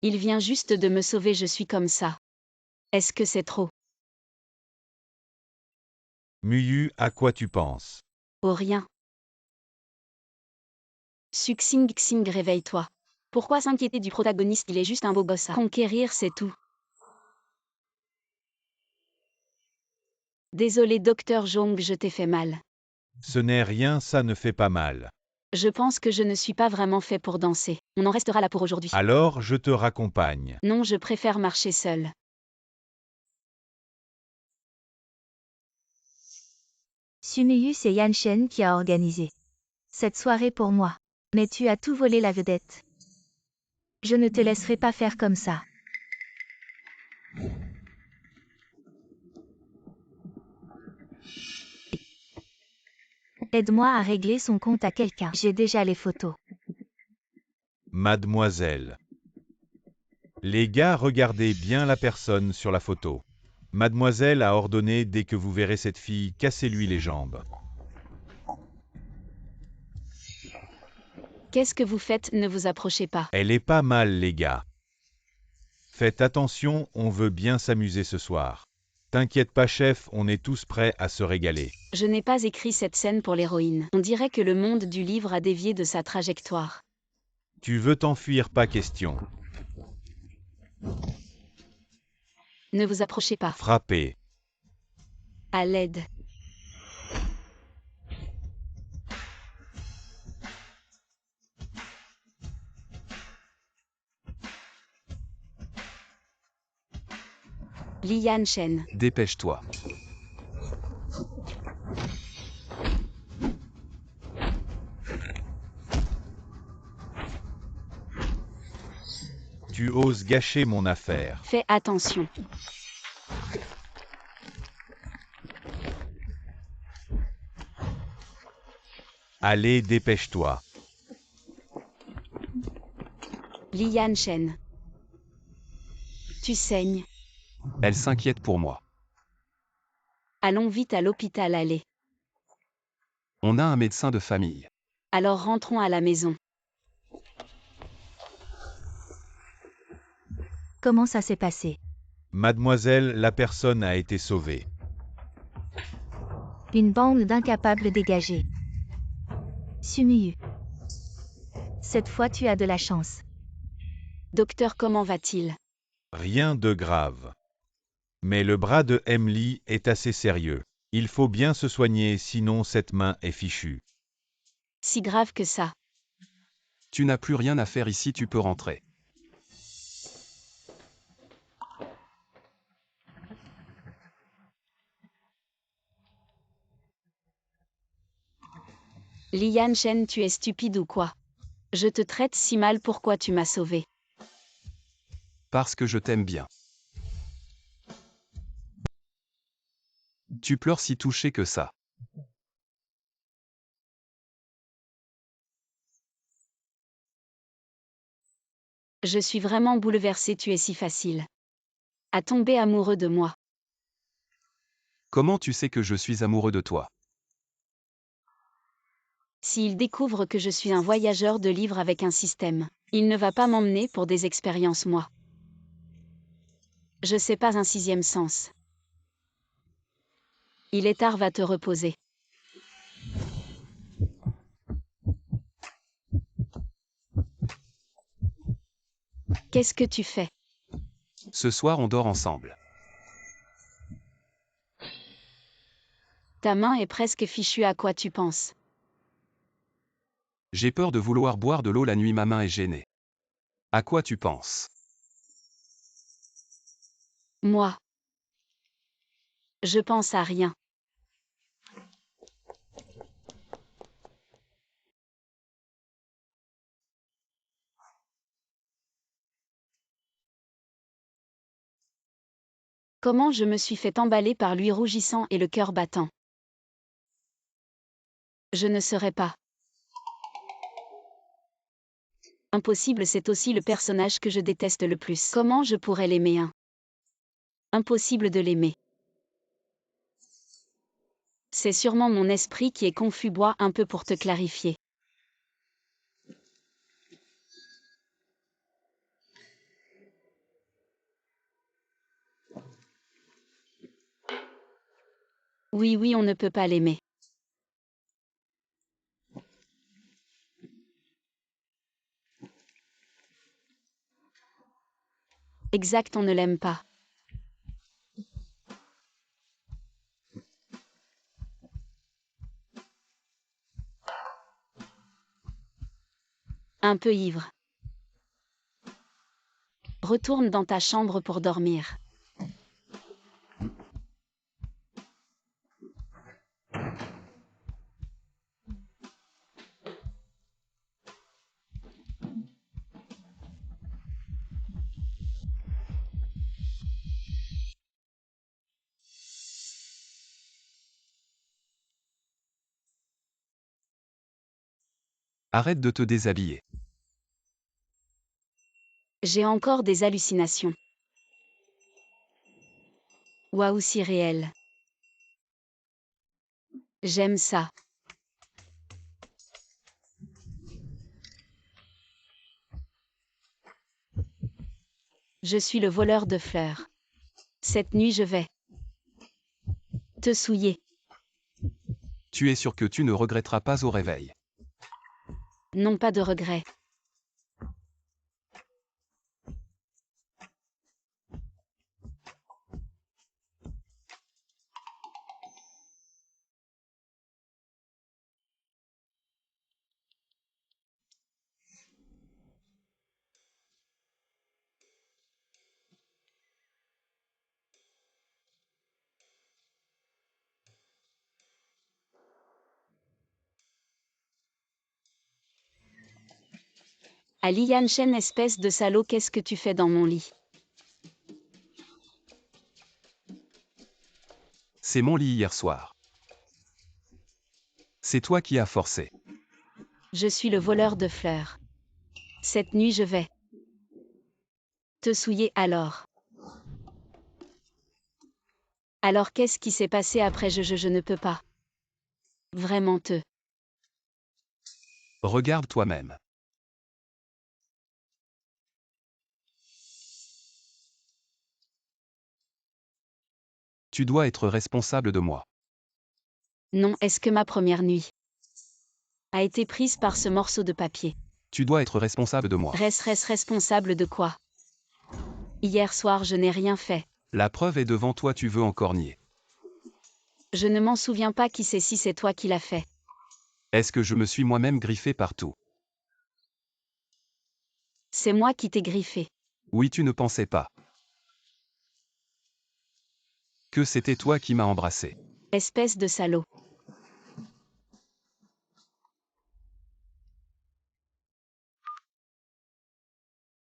Il vient juste de me sauver, je suis comme ça. Est-ce que c'est trop? Muyu, à quoi tu penses? Oh, rien. Suxing Xing, réveille-toi. Pourquoi s'inquiéter du protagoniste, il est juste un beau gosse à conquérir, c'est tout. Désolé, Dr. Zhong, je t'ai fait mal. Ce n'est rien, ça ne fait pas mal. Je pense que je ne suis pas vraiment fait pour danser. On en restera là pour aujourd'hui. Alors je te raccompagne. Non, je préfère marcher seul. Sumiyu, c'est Yan Shen qui a organisé cette soirée pour moi. Mais tu as tout volé, la vedette. Je ne te laisserai pas faire comme ça. Aide-moi à régler son compte à quelqu'un. J'ai déjà les photos. Mademoiselle. Les gars, regardez bien la personne sur la photo. Mademoiselle a ordonné, dès que vous verrez cette fille, cassez-lui les jambes. Qu'est-ce que vous faites? Ne vous approchez pas. Elle est pas mal, les gars. Faites attention, on veut bien s'amuser ce soir. T'inquiète pas, chef, on est tous prêts à se régaler. Je n'ai pas écrit cette scène pour l'héroïne. On dirait que le monde du livre a dévié de sa trajectoire. Tu veux t'enfuir, pas question. Ne vous approchez pas. Frappez. À l'aide. Lian Shen. Dépêche-toi. Tu oses gâcher mon affaire. Fais attention. Allez, dépêche-toi. Lian Shen. Tu saignes. Elle s'inquiète pour moi. Allons vite à l'hôpital, allez. On a un médecin de famille. Alors rentrons à la maison. Comment ça s'est passé? Mademoiselle, la personne a été sauvée. Une bande d'incapables dégagés. Sumiyu. Cette fois tu as de la chance. Docteur, comment va-t-il? Rien de grave. Mais le bras de Emily est assez sérieux. Il faut bien se soigner, sinon cette main est fichue. Si grave que ça. Tu n'as plus rien à faire ici, tu peux rentrer. Lian Shen, tu es stupide ou quoi? Je te traite si mal, pourquoi tu m'as sauvé? Parce que je t'aime bien. Tu pleures si touché que ça. Je suis vraiment bouleversée, tu es si facile à tomber amoureux de moi. Comment tu sais que je suis amoureux de toi? S'il découvre que je suis un voyageur de livres avec un système, il ne va pas m'emmener pour des expériences, moi. Je sais pas un sixième sens. Il est tard, va te reposer. Qu'est-ce que tu fais? Ce soir on dort ensemble. Ta main est presque fichue, à quoi tu penses? J'ai peur de vouloir boire de l'eau la nuit, ma main est gênée. À quoi tu penses? Moi. Je pense à rien. Comment je me suis fait emballer par lui, rougissant et le cœur battant. Je ne serais pas. Impossible, c'est aussi le personnage que je déteste le plus. Comment je pourrais l'aimer, hein? Impossible de l'aimer. C'est sûrement mon esprit qui est confus, bois un peu pour te clarifier. Oui, oui, on ne peut pas l'aimer. Exact, on ne l'aime pas. Un peu ivre. Retourne dans ta chambre pour dormir. Arrête de te déshabiller. J'ai encore des hallucinations. Waouh, si réel. J'aime ça. Je suis le voleur de fleurs. Cette nuit, je vais te souiller. Tu es sûr que tu ne regretteras pas au réveil? Non, pas de regret. À Lian Shen, espèce de salaud, qu'est-ce que tu fais dans mon lit? C'est mon lit hier soir. C'est toi qui as forcé. Je suis le voleur de fleurs. Cette nuit, je vais te souiller alors. Alors qu'est-ce qui s'est passé après? Je ne peux pas. Vraiment te. Regarde toi-même. Tu dois être responsable de moi. Non, est-ce que ma première nuit a été prise par ce morceau de papier? Tu dois être responsable de moi. Reste responsable de quoi? Hier soir, je n'ai rien fait. La preuve est devant toi, tu veux encore nier. Je ne m'en souviens pas, qui sait si c'est toi qui l'as fait. Est-ce que je me suis moi-même griffé partout? C'est moi qui t'ai griffé. Oui, tu ne pensais pas que c'était toi qui m'as embrassé. Espèce de salaud.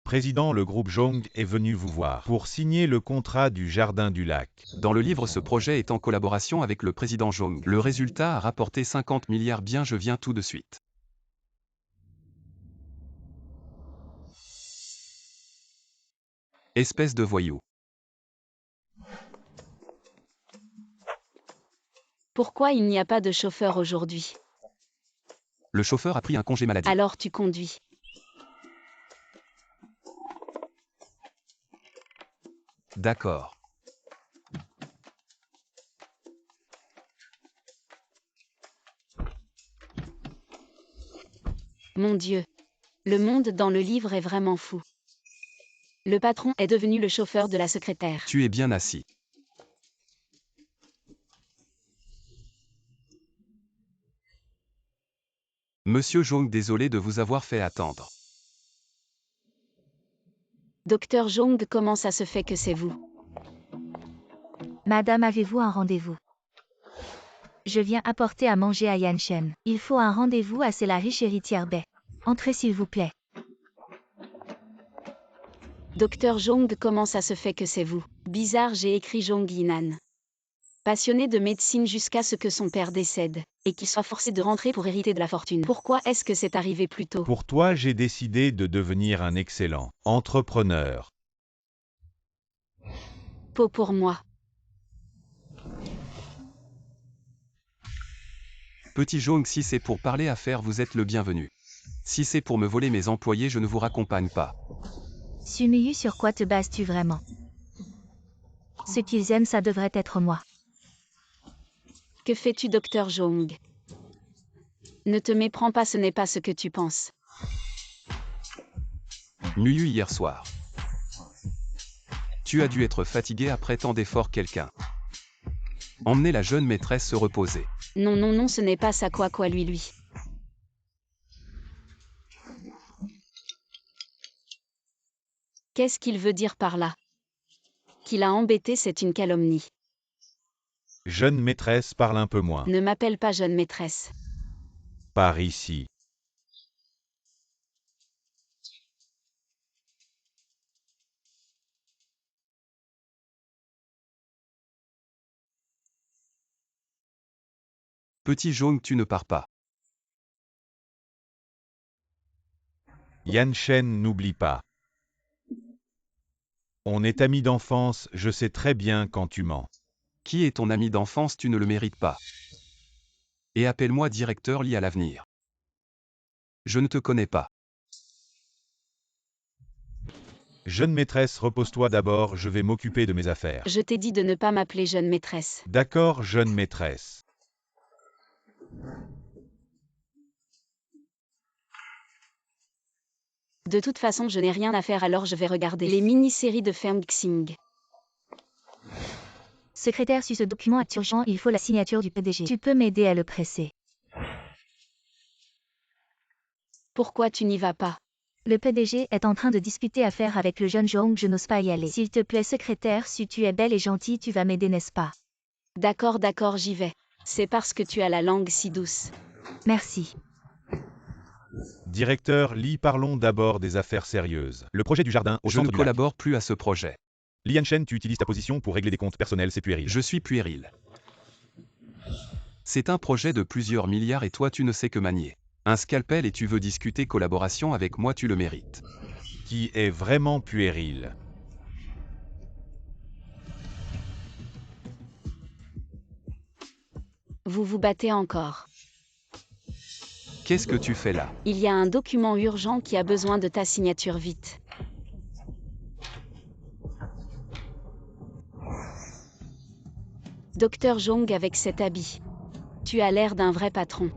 Président, le groupe Jong est venu vous voir pour signer le contrat du Jardin du Lac. Dans le livre, ce projet est en collaboration avec le président Jong. Le résultat a rapporté 50 milliards. Bien, je viens tout de suite. Espèce de voyou. Pourquoi il n'y a pas de chauffeur aujourd'hui? Le chauffeur a pris un congé maladie. Alors tu conduis. D'accord. Mon Dieu. Le monde dans le livre est vraiment fou. Le patron est devenu le chauffeur de la secrétaire. Tu es bien assis. Monsieur Jong, désolé de vous avoir fait attendre. Docteur Jong, comment ça se fait que c'est vous? Madame, avez-vous un rendez-vous? Je viens apporter à manger à Yan Shen. Il faut un rendez-vous à la riche héritière Bai. Entrez s'il vous plaît. Docteur Jong, comment ça se fait que c'est vous? Bizarre, j'ai écrit Jong Yinan. Passionné de médecine jusqu'à ce que son père décède, et qu'il soit forcé de rentrer pour hériter de la fortune. Pourquoi est-ce que c'est arrivé plus tôt? Pour toi, j'ai décidé de devenir un excellent entrepreneur. Pot pour moi. Petit Jong, si c'est pour parler affaires, vous êtes le bienvenu. Si c'est pour me voler mes employés, je ne vous raccompagne pas. Sumiyu, sur quoi te bases-tu vraiment? Ce qu'ils aiment, ça devrait être moi. Que fais-tu, docteur Jong? Ne te méprends pas, ce n'est pas ce que tu penses. Nuyu hier soir. Tu as dû être fatigué après tant d'efforts, quelqu'un. Emmenez la jeune maîtresse se reposer. Non, non, non, ce n'est pas ça, quoi, lui. Qu'est-ce qu'il veut dire par là? Qu'il a embêté, c'est une calomnie. Jeune maîtresse, parle un peu moins. Ne m'appelle pas jeune maîtresse. Par ici. Petit Jong, tu ne pars pas. Yan Shen, n'oublie pas. On est amis d'enfance, je sais très bien quand tu mens. Qui est ton ami d'enfance? Tu ne le mérites pas. Et appelle-moi directeur Li à l'avenir. Je ne te connais pas. Jeune maîtresse, repose-toi d'abord, je vais m'occuper de mes affaires. Je t'ai dit de ne pas m'appeler jeune maîtresse. D'accord, jeune maîtresse. De toute façon, je n'ai rien à faire, alors je vais regarder les mini-séries de Feng Xing. Secrétaire, si ce document est urgent, il faut la signature du PDG. Tu peux m'aider à le presser. Pourquoi tu n'y vas pas? Le PDG est en train de discuter affaires avec le jeune Jong, je n'ose pas y aller. S'il te plaît, secrétaire, si tu es belle et gentille, tu vas m'aider, n'est-ce pas? D'accord, d'accord, j'y vais. C'est parce que tu as la langue si douce. Merci. Directeur Li, parlons d'abord des affaires sérieuses. Le projet du jardin au Je ne centre du lac. collabore plus à ce projet. Li Yanshen, tu utilises ta position pour régler des comptes personnels, c'est puéril. Je suis puéril. C'est un projet de plusieurs milliards et toi tu ne sais que manier un scalpel et tu veux discuter collaboration avec moi, tu le mérites. Qui est vraiment puéril. Vous vous battez encore. Qu'est-ce que tu fais là? Il y a un document urgent qui a besoin de ta signature vite. Docteur Jong avec cet habit. Tu as l'air d'un vrai patron.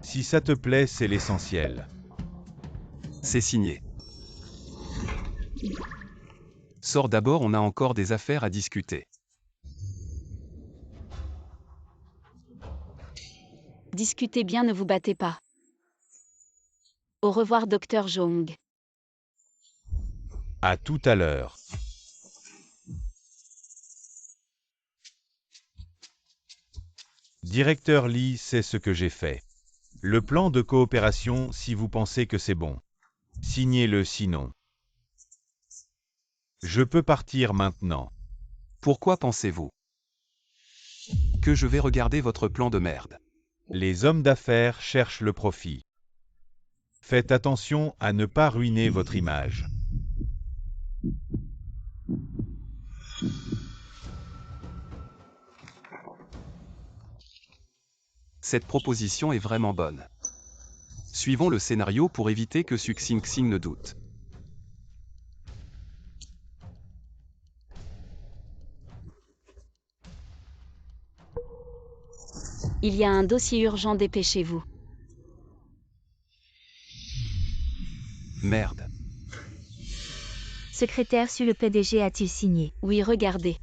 Si ça te plaît, c'est l'essentiel. C'est signé. Sors d'abord, on a encore des affaires à discuter. Discutez bien, ne vous battez pas. Au revoir, docteur Jong. À tout à l'heure. Directeur Li, c'est ce que j'ai fait. Le plan de coopération, si vous pensez que c'est bon. Signez-le sinon. Je peux partir maintenant. Pourquoi pensez-vous que je vais regarder votre plan de merde? Les hommes d'affaires cherchent le profit. Faites attention à ne pas ruiner votre image. Cette proposition est vraiment bonne. Suivons le scénario pour éviter que Suxing Xing ne doute. Il y a un dossier urgent, dépêchez-vous. Merde. Secrétaire sur le PDG a-t-il signé? Oui, regardez.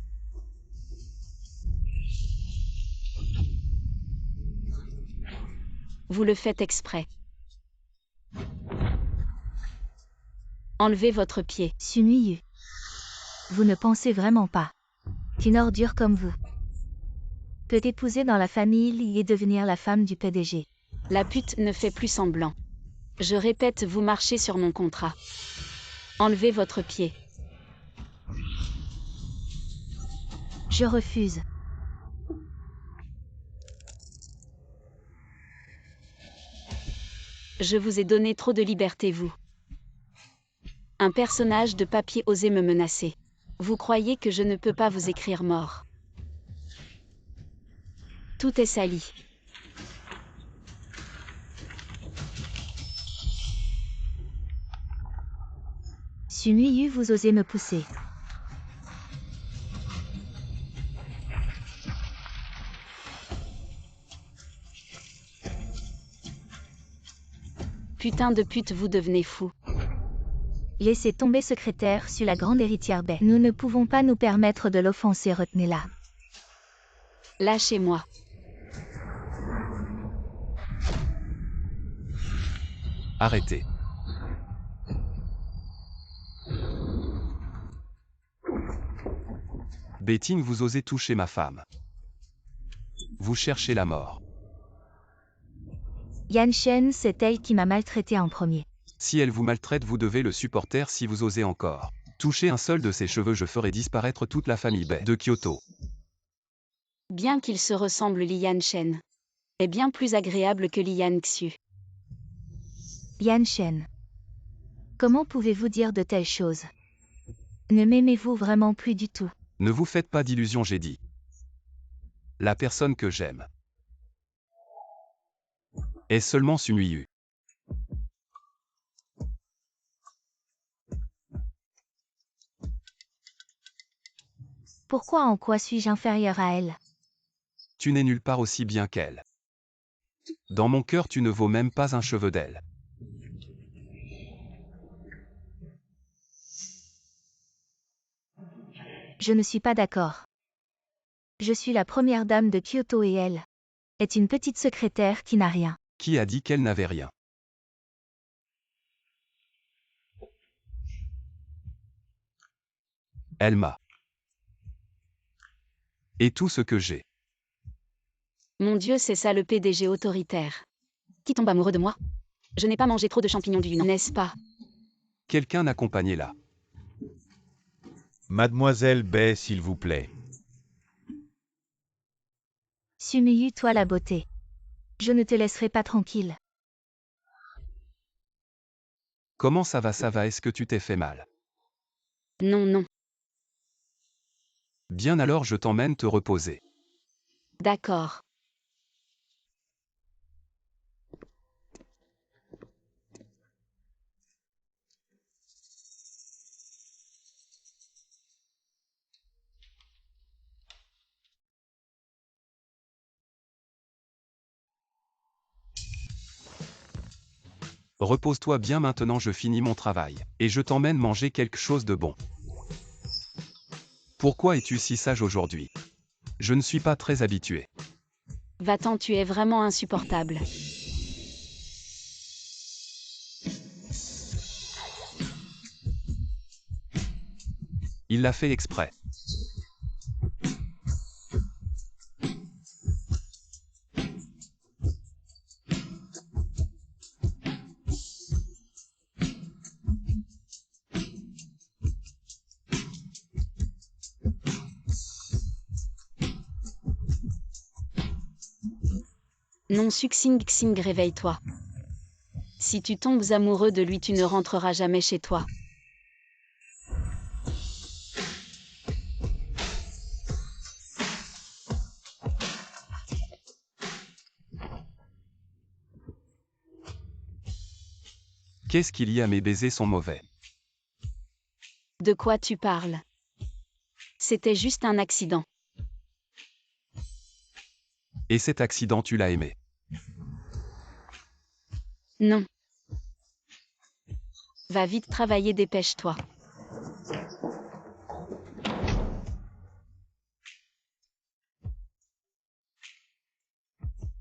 Vous le faites exprès. Enlevez votre pied. Sunuyu. Vous ne pensez vraiment pas qu'une ordure comme vous peut épouser dans la famille et devenir la femme du PDG. La pute ne fait plus semblant. Je répète, vous marchez sur mon contrat. Enlevez votre pied. Je refuse. Je vous ai donné trop de liberté, vous. Un personnage de papier osait me menacer. Vous croyez que je ne peux pas vous écrire mort? Tout est sali. Sunuyu, vous osez me pousser. Putain de pute, vous devenez fou. Laissez tomber, secrétaire sur la grande héritière Bae. Nous ne pouvons pas nous permettre de l'offenser, retenez-la. Lâchez-moi. Arrêtez. Bettine, vous osez toucher ma femme. Vous cherchez la mort. Yan Shen, c'est elle qui m'a maltraité en premier. Si elle vous maltraite, vous devez le supporter. Si vous osez encore toucher un seul de ses cheveux, je ferai disparaître toute la famille Bae de Kyoto. Bien qu'il se ressemble, Lian Shen est bien plus agréable que Lian Xu. Yan Shen. Comment pouvez-vous dire de telles choses? Ne m'aimez-vous vraiment plus du tout? Ne vous faites pas d'illusions, j'ai dit. La personne que j'aime est seulement Sunuyu. Pourquoi, en quoi suis-je inférieur à elle? Tu n'es nulle part aussi bien qu'elle. Dans mon cœur, tu ne vaux même pas un cheveu d'elle. Je ne suis pas d'accord. Je suis la première dame de Kyoto et elle est une petite secrétaire qui n'a rien. Qui a dit qu'elle n'avait rien? Elle m'a. Et tout ce que j'ai. Mon Dieu, c'est ça le PDG autoritaire. Qui tombe amoureux de moi? Je n'ai pas mangé trop de champignons du Yunnan, n'est-ce pas? Quelqu'un accompagnez-la. Mademoiselle Bae, s'il vous plaît. Sunuyu, toi la beauté. Je ne te laisserai pas tranquille. Comment ça va, est-ce que tu t'es fait mal? Non, non. Bien alors je t'emmène te reposer. D'accord. Repose-toi bien maintenant, je finis mon travail. Et je t'emmène manger quelque chose de bon. Pourquoi es-tu si sage aujourd'hui? Je ne suis pas très habitué. Va-t'en, tu es vraiment insupportable. Il l'a fait exprès. Non, Suxing Xing, réveille-toi. Si tu tombes amoureux de lui, tu ne rentreras jamais chez toi. Qu'est-ce qu'il y a, mes baisers sont mauvais. De quoi tu parles? C'était juste un accident. Et cet accident, tu l'as aimé. Non. Va vite travailler, dépêche-toi.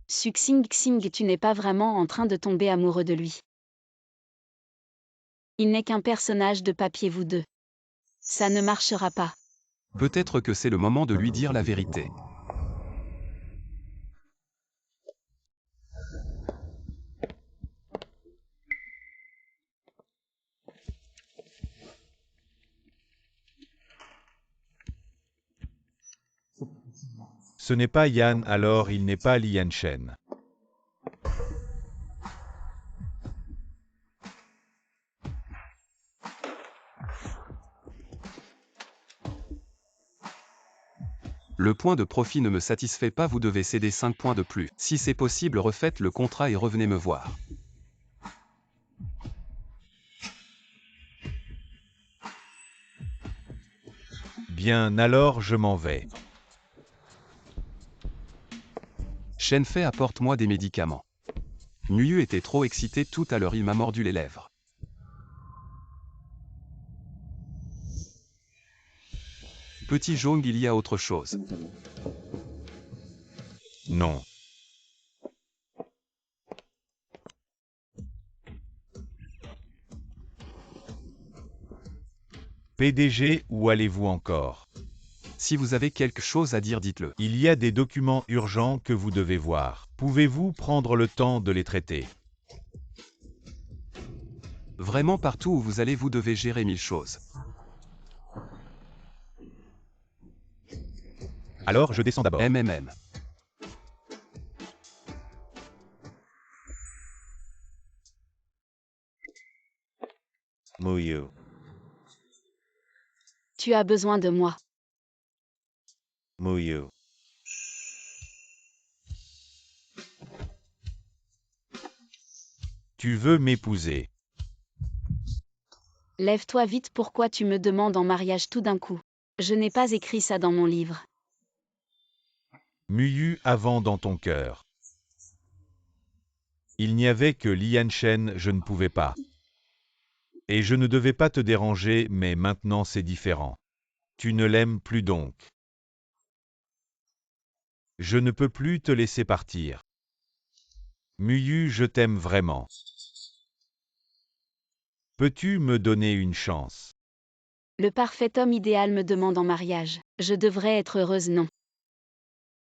Suxing Xing, tu n'es pas vraiment en train de tomber amoureux de lui. Il n'est qu'un personnage de papier, vous deux. Ça ne marchera pas. Peut-être que c'est le moment de lui dire la vérité. Ce n'est pas Yan, alors il n'est pas Lian Shen. Le point de profit ne me satisfait pas, vous devez céder 5 points de plus. Si c'est possible, refaites le contrat et revenez me voir. Bien, alors je m'en vais. Shenfei, apporte-moi des médicaments. Nuyu était trop excité tout à l'heure, il m'a mordu les lèvres. Petit Jong, il y a autre chose. Non. PDG, où allez-vous encore? Si vous avez quelque chose à dire, dites-le. Il y a des documents urgents que vous devez voir. Pouvez-vous prendre le temps de les traiter? Vraiment, partout où vous allez, vous devez gérer 1000 choses. Alors je descends d'abord. MMM. Muyu. Tu as besoin de moi. Muyu. Tu veux m'épouser? Lève-toi vite, pourquoi tu me demandes en mariage tout d'un coup? Je n'ai pas écrit ça dans mon livre. Muyu avant dans ton cœur. Il n'y avait que Lian Shen, je ne pouvais pas. Et je ne devais pas te déranger, mais maintenant c'est différent. Tu ne l'aimes plus donc. Je ne peux plus te laisser partir. Muyu, je t'aime vraiment. Peux-tu me donner une chance? Le parfait homme idéal me demande en mariage. Je devrais être heureuse, non?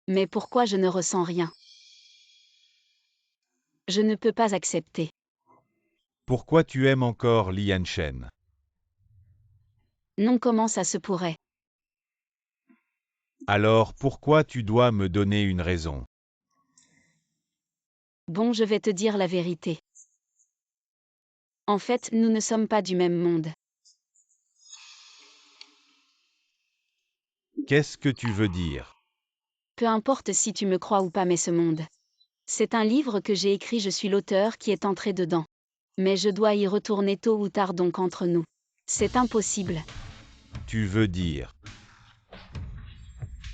Mais pourquoi je ne ressens rien? Je ne peux pas accepter. Pourquoi tu aimes encore Lian Shen? Non, comment ça se pourrait? Alors pourquoi tu dois me donner une raison? Bon, je vais te dire la vérité. En fait, nous ne sommes pas du même monde. Qu'est-ce que tu veux dire? Peu importe si tu me crois ou pas, mais ce monde. C'est un livre que j'ai écrit, je suis l'auteur qui est entré dedans. Mais je dois y retourner tôt ou tard, donc entre nous. C'est impossible. Tu veux dire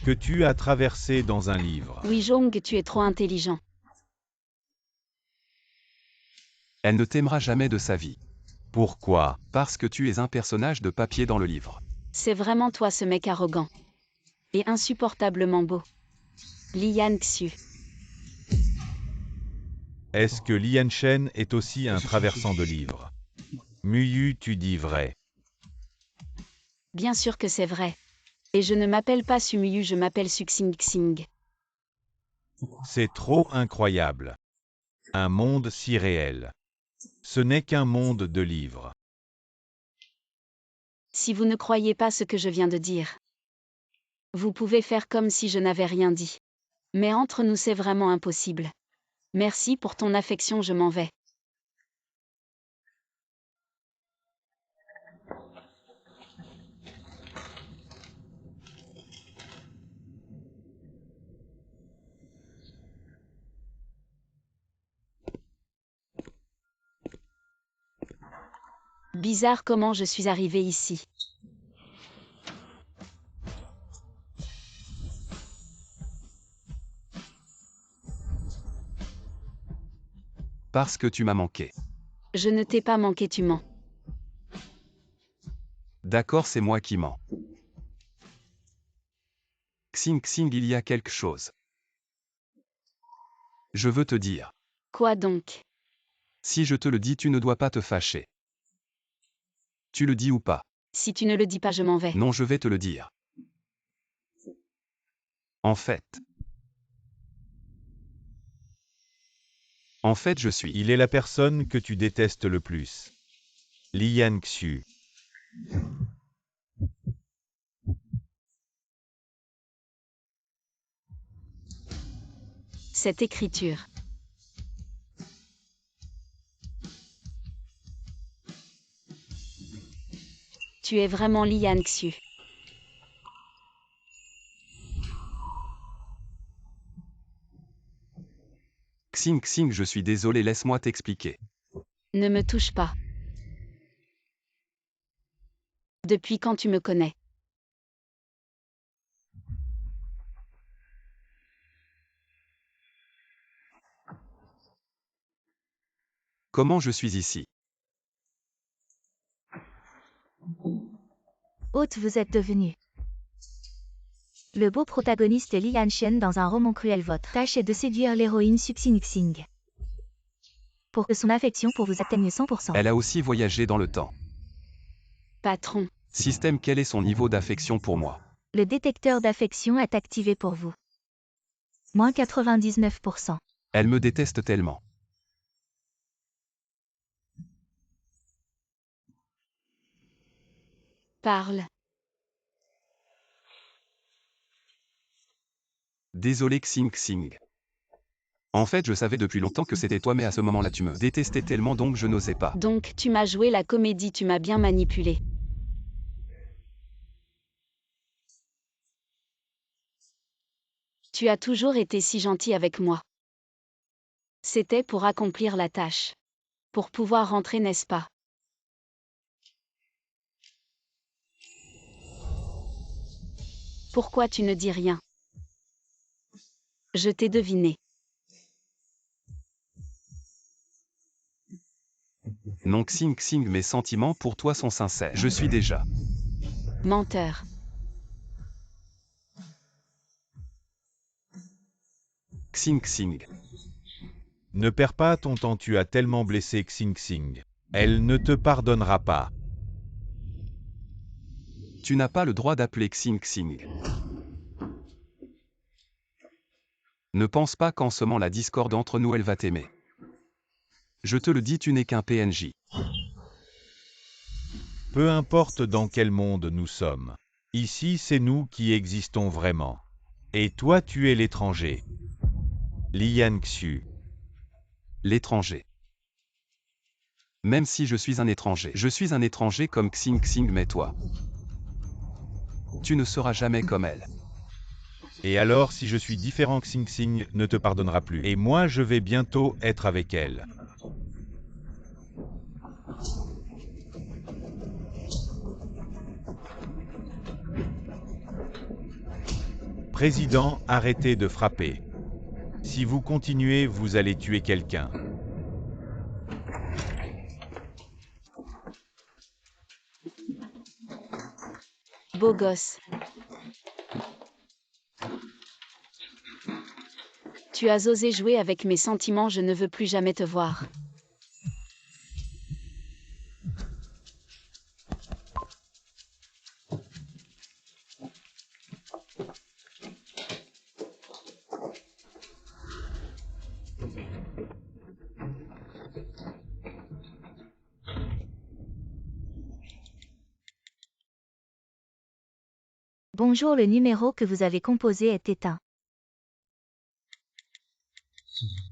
que tu as traversé dans un livre. Oui, Jong, tu es trop intelligent. Elle ne t'aimera jamais de sa vie. Pourquoi? Parce que tu es un personnage de papier dans le livre. C'est vraiment toi ce mec arrogant. Et insupportablement beau. Lian Xu. Est-ce que Lian Shen est aussi un traversant de livres? Muyu, tu dis vrai. Bien sûr que c'est vrai. Et je ne m'appelle pas Sumuyu, je m'appelle Suxing Xing. C'est trop incroyable. Un monde si réel. Ce n'est qu'un monde de livres. Si vous ne croyez pas ce que je viens de dire, vous pouvez faire comme si je n'avais rien dit. Mais entre nous, c'est vraiment impossible. Merci pour ton affection, je m'en vais. Bizarre comment je suis arrivée ici. Parce que tu m'as manqué. Je ne t'ai pas manqué, tu mens. D'accord, c'est moi qui mens. Xing Xing, il y a quelque chose. Je veux te dire. Quoi donc? Si je te le dis, tu ne dois pas te fâcher. Tu le dis ou pas? Si tu ne le dis pas, je m'en vais. Non, je vais te le dire. En fait, je suis. Il est la personne que tu détestes le plus. Lian Xu. Cette écriture. Tu es vraiment Lian Xu. Xing Xing, je suis désolé, laisse-moi t'expliquer. Ne me touche pas. Depuis quand tu me connais? Comment je suis ici? Hôte, vous êtes devenu. Le beau protagoniste est Li Yanchen dans un roman cruel. Votre tâche est de séduire l'héroïne Xing Xing. Pour que son affection pour vous atteigne 100%. Elle a aussi voyagé dans le temps. Patron. Système, quel est son niveau d'affection pour moi? Le détecteur d'affection est activé pour vous. Moins 99%. Elle me déteste tellement. Parle. Désolé Xing Xing. En fait, je savais depuis longtemps que c'était toi, mais à ce moment-là, tu me détestais tellement, donc je n'osais pas. Donc, tu m'as joué la comédie, tu m'as bien manipulé. Tu as toujours été si gentil avec moi. C'était pour accomplir la tâche. Pour pouvoir rentrer, n'est-ce pas? Pourquoi tu ne dis rien? Je t'ai deviné. Non Xing Xing, mes sentiments pour toi sont sincères. Je suis déjà. Menteur. Xing Xing. Ne perds pas ton temps, tu as tellement blessé Xing Xing. Elle ne te pardonnera pas. Tu n'as pas le droit d'appeler Xing Xing. Ne pense pas qu'en semant la discorde entre nous, elle va t'aimer. Je te le dis, tu n'es qu'un PNJ. Peu importe dans quel monde nous sommes. Ici, c'est nous qui existons vraiment. Et toi, tu es l'étranger. Lian Xu. L'étranger. Même si je suis un étranger. Je suis un étranger comme Xing Xing, mais toi, tu ne seras jamais comme elle. Et alors, si je suis différent, Xing Xing ne te pardonnera plus. Et moi, je vais bientôt être avec elle. Président, arrêtez de frapper. Si vous continuez, vous allez tuer quelqu'un. Beau gosse. Tu as osé jouer avec mes sentiments, je ne veux plus jamais te voir. Bonjour, le numéro que vous avez composé est éteint.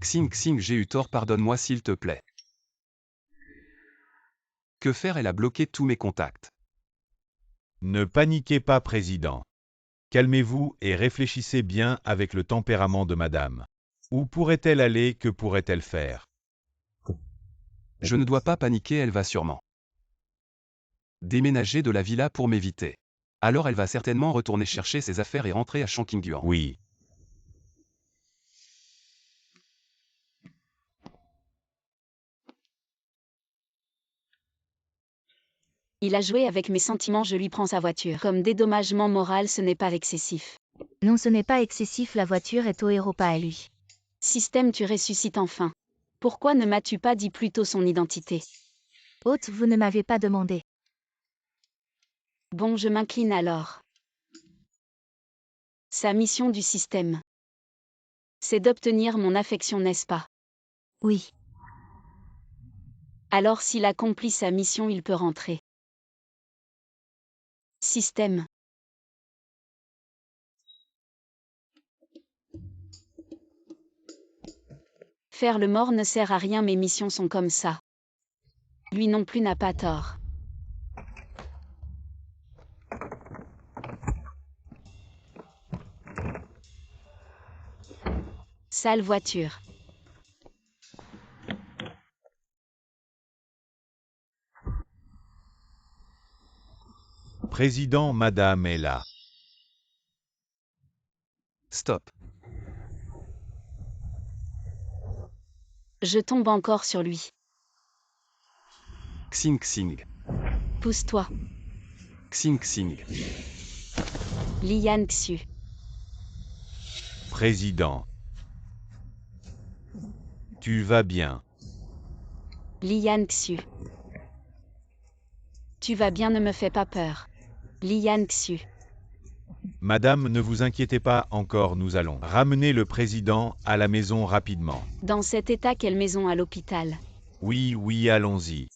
Xing, j'ai eu tort, pardonne-moi s'il te plaît. Que faire? Elle a bloqué tous mes contacts. Ne paniquez pas, président. Calmez-vous et réfléchissez bien avec le tempérament de madame. Où pourrait-elle aller? Que pourrait-elle faire? Je ne dois pas paniquer, elle va sûrement déménager de la villa pour m'éviter. Alors elle va certainement retourner chercher ses affaires et rentrer à Chongqingyuan. Oui. Il a joué avec mes sentiments, je lui prends sa voiture. Comme dédommagement moral, ce n'est pas excessif. Non, ce n'est pas excessif, la voiture est au héros, pas à lui. Système, tu ressuscites enfin. Pourquoi ne m'as-tu pas dit plus tôt son identité? Hôte, vous ne m'avez pas demandé. Bon, je m'incline alors. Sa mission du système, c'est d'obtenir mon affection, n'est-ce pas? Oui. Alors s'il accomplit sa mission, il peut rentrer. Système. Faire le mort ne sert à rien, mes missions sont comme ça. Lui non plus n'a pas tort. Sale voiture. Président, madame est là. Stop. Je tombe encore sur lui. Xing. Pousse-toi. Xing. Lian Xu. Président. Tu vas bien. Lian Xu. Tu vas bien, ne me fais pas peur. Lian Xu. Madame, ne vous inquiétez pas encore, nous allons ramener le président à la maison rapidement. Dans cet état, quelle maison? À l'hôpital? Oui, allons-y.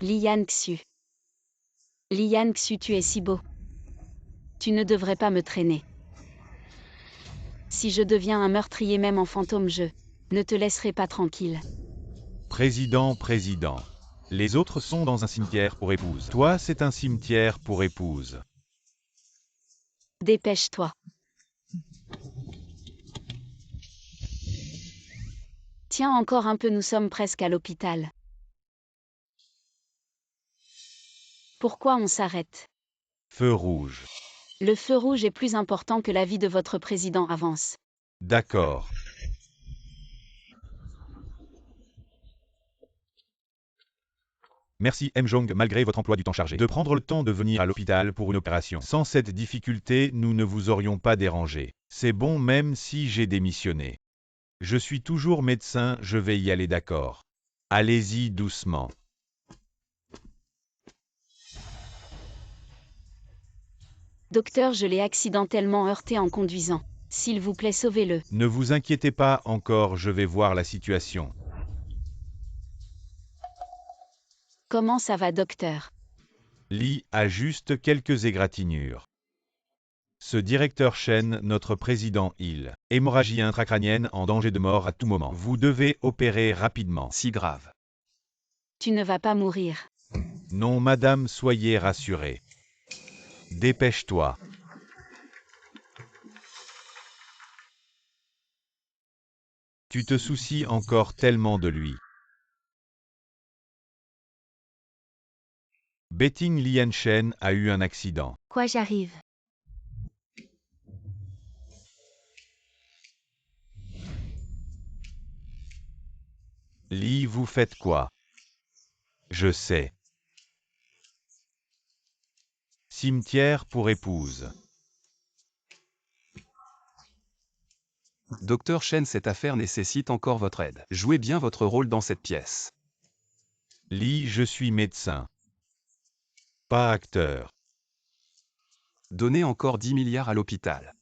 Lian Xu. Lian Xu, tu es si beau. Tu ne devrais pas me traîner. Si je deviens un meurtrier, même en fantôme, je ne te laisserai pas tranquille. Président. Les autres sont dans un cimetière pour épouses. Toi, c'est un cimetière pour épouses. Dépêche-toi. Tiens encore un peu, nous sommes presque à l'hôpital. Pourquoi on s'arrête? Feu rouge. Le feu rouge est plus important que la vie de votre président, avance. D'accord. Merci Mjong, malgré votre emploi du temps chargé, de prendre le temps de venir à l'hôpital pour une opération. Sans cette difficulté, nous ne vous aurions pas dérangé. C'est bon même si j'ai démissionné. Je suis toujours médecin, je vais y aller, d'accord. Allez-y doucement. Docteur, je l'ai accidentellement heurté en conduisant. S'il vous plaît, sauvez-le. Ne vous inquiétez pas encore, je vais voir la situation. Comment ça va, docteur? Lee a juste quelques égratignures. Ce directeur Chen, notre président il. Hémorragie intracrânienne en danger de mort à tout moment. Vous devez opérer rapidement. Si grave. Tu ne vas pas mourir. Non madame, soyez rassurée. Dépêche-toi. Tu te soucies encore tellement de lui. Betting Lian Shen a eu un accident. Quoi, j'arrive. Lee, vous faites quoi? Je sais. Cimetière pour épouse. Docteur Chen, cette affaire nécessite encore votre aide. Jouez bien votre rôle dans cette pièce. Lee, je suis médecin. Pas acteur. Donnez encore 10 milliards à l'hôpital.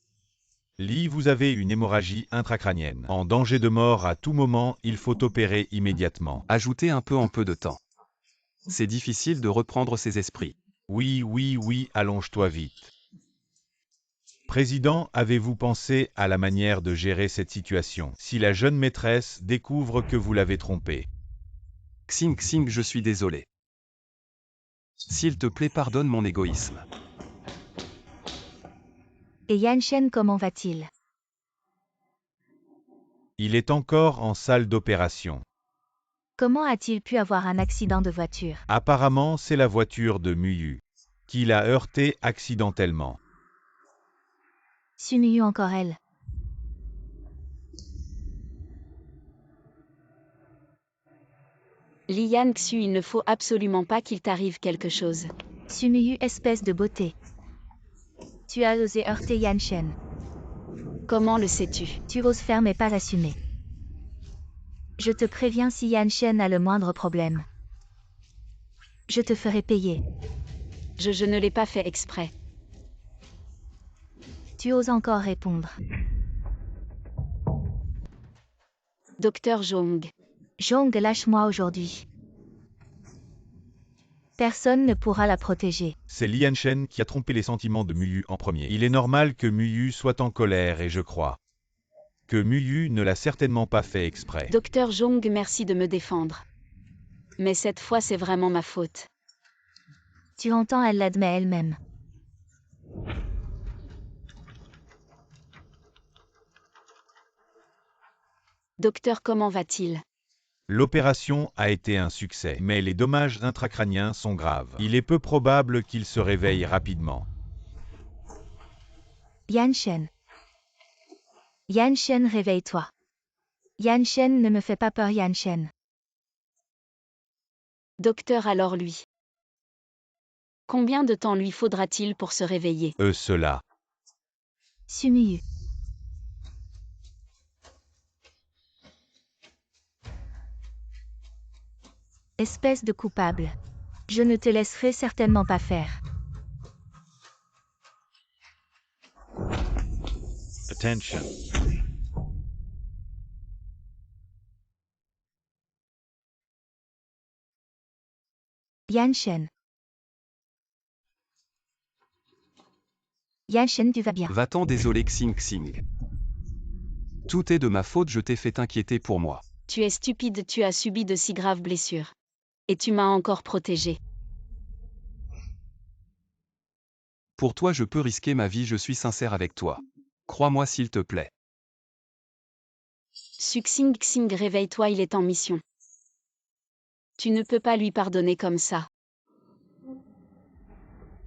Lee, vous avez une hémorragie intracrânienne. En danger de mort à tout moment, il faut opérer immédiatement. Ajoutez un peu en peu de temps. C'est difficile de reprendre ses esprits. Oui, allonge-toi vite. Président, avez-vous pensé à la manière de gérer cette situation si la jeune maîtresse découvre que vous l'avez trompée? Xing Xing, je suis désolé. S'il te plaît, pardonne mon égoïsme. Et Yanshen, comment va-t-il? Il est encore en salle d'opération. Comment a-t-il pu avoir un accident de voiture? Apparemment, c'est la voiture de Muyu qui l'a heurté accidentellement. Sumiyu encore elle. Lian Xu, il ne faut absolument pas qu'il t'arrive quelque chose. Sumiyu, espèce de beauté. Tu as osé heurter Yanshen. Comment le sais-tu? Tu oses faire mais pas assumer. Je te préviens si Yanshen a le moindre problème. Je te ferai payer. Je ne l'ai pas fait exprès. Tu oses encore répondre. Docteur Zhong. Zhong, lâche-moi aujourd'hui. Personne ne pourra la protéger. C'est Lianshen qui a trompé les sentiments de Muyu en premier. Il est normal que Muyu soit en colère et je crois que Muyu ne l'a certainement pas fait exprès. Docteur Zhong, merci de me défendre. Mais cette fois, c'est vraiment ma faute. Tu entends, elle l'admet elle-même. Docteur, comment va-t-il? L'opération a été un succès, mais les dommages intracrâniens sont graves. Il est peu probable qu'il se réveille rapidement. Yanshen. Yanshen, réveille-toi. Yanshen, ne me fais pas peur, Yanshen. Docteur, alors lui. Combien de temps lui faudra-t-il pour se réveiller? Cela. Sumiyu. Espèce de coupable. Je ne te laisserai certainement pas faire. Attention. Yanshen. Yanshen, tu vas bien. Va-t'en, désolé Xing Xing. Tout est de ma faute, je t'ai fait inquiéter pour moi. Tu es stupide, tu as subi de si graves blessures. Et tu m'as encore protégé. Pour toi, je peux risquer ma vie, je suis sincère avec toi. Crois-moi s'il te plaît. Xing Xing, réveille-toi, il est en mission. Tu ne peux pas lui pardonner comme ça.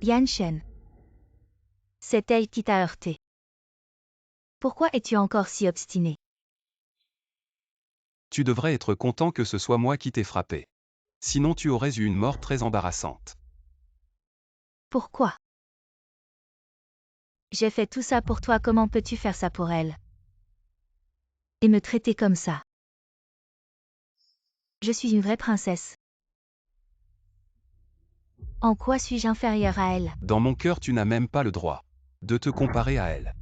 Yanshen. C'est elle qui t'a heurté. Pourquoi es-tu encore si obstiné? Tu devrais être content que ce soit moi qui t'ai frappé. Sinon tu aurais eu une mort très embarrassante. Pourquoi? J'ai fait tout ça pour toi, comment peux-tu faire ça pour elle? Et me traiter comme ça? Je suis une vraie princesse. En quoi suis-je inférieure à elle? Dans mon cœur, tu n'as même pas le droit de te comparer à elle.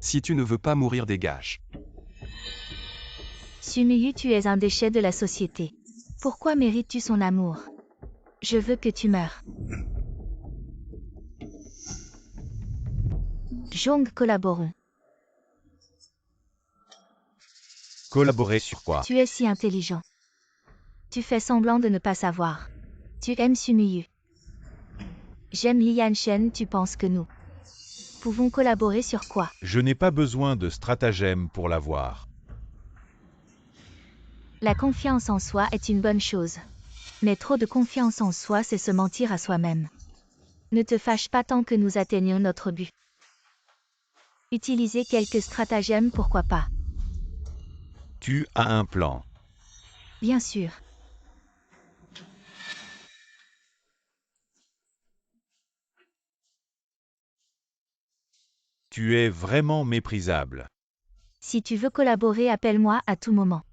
Si tu ne veux pas mourir, dégage. Sumiyu, tu es un déchet de la société. Pourquoi mérites-tu son amour? Je veux que tu meures. Zhong, collaborons. Collaborer sur quoi? Tu es si intelligent. Tu fais semblant de ne pas savoir. Tu aimes Sumiyu. J'aime Lianshen, tu penses que nous pouvons collaborer sur quoi? Je n'ai pas besoin de stratagème pour l'avoir. La confiance en soi est une bonne chose. Mais trop de confiance en soi, c'est se mentir à soi-même. Ne te fâche pas tant que nous atteignions notre but. Utiliser quelques stratagèmes, pourquoi pas? Tu as un plan. Bien sûr. Tu es vraiment méprisable. Si tu veux collaborer, appelle-moi à tout moment.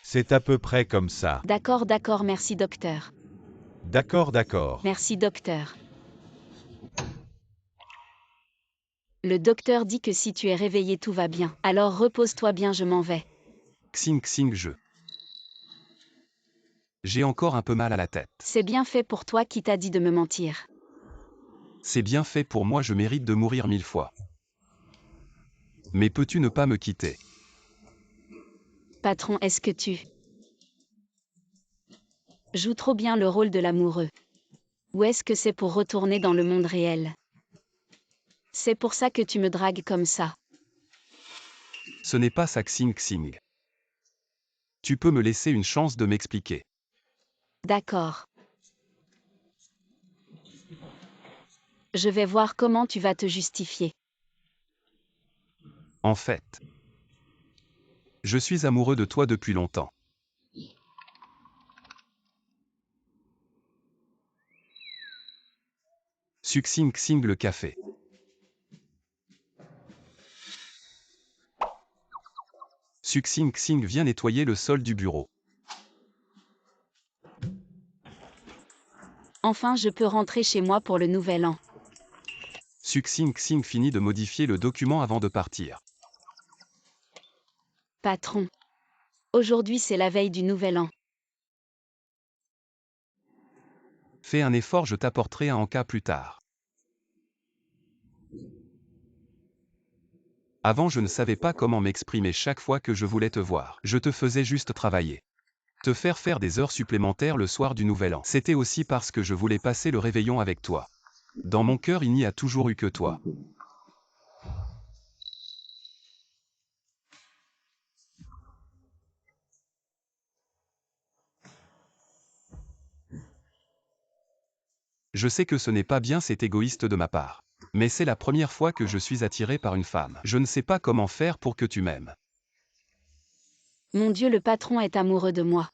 C'est à peu près comme ça. D'accord, d'accord, merci docteur. D'accord, d'accord. Merci docteur. Le docteur dit que si tu es réveillé, tout va bien. Alors repose-toi bien, je m'en vais. Xing Xing, j'ai encore un peu mal à la tête. C'est bien fait pour toi, qui t'a dit de me mentir. C'est bien fait pour moi, je mérite de mourir 1000 fois. Mais peux-tu ne pas me quitter? Patron, est-ce que tu joues trop bien le rôle de l'amoureux? Ou est-ce que c'est pour retourner dans le monde réel? C'est pour ça que tu me dragues comme ça. Ce n'est pas ça, Xing Xing. Tu peux me laisser une chance de m'expliquer. D'accord. Je vais voir comment tu vas te justifier. En fait, je suis amoureux de toi depuis longtemps. Suxing Xing le café. Suxing Xing vient nettoyer le sol du bureau. Enfin, je peux rentrer chez moi pour le nouvel an. Suxing Xing finit de modifier le document avant de partir. Patron. Aujourd'hui c'est la veille du nouvel an. Fais un effort, je t'apporterai un encas plus tard. Avant, je ne savais pas comment m'exprimer chaque fois que je voulais te voir. Je te faisais juste travailler. Te faire des heures supplémentaires le soir du Nouvel An. C'était aussi parce que je voulais passer le réveillon avec toi. Dans mon cœur, il n'y a toujours eu que toi. Je sais que ce n'est pas bien, c'est égoïste de ma part. Mais c'est la première fois que je suis attiré par une femme. Je ne sais pas comment faire pour que tu m'aimes. Mon Dieu, le patron est amoureux de moi.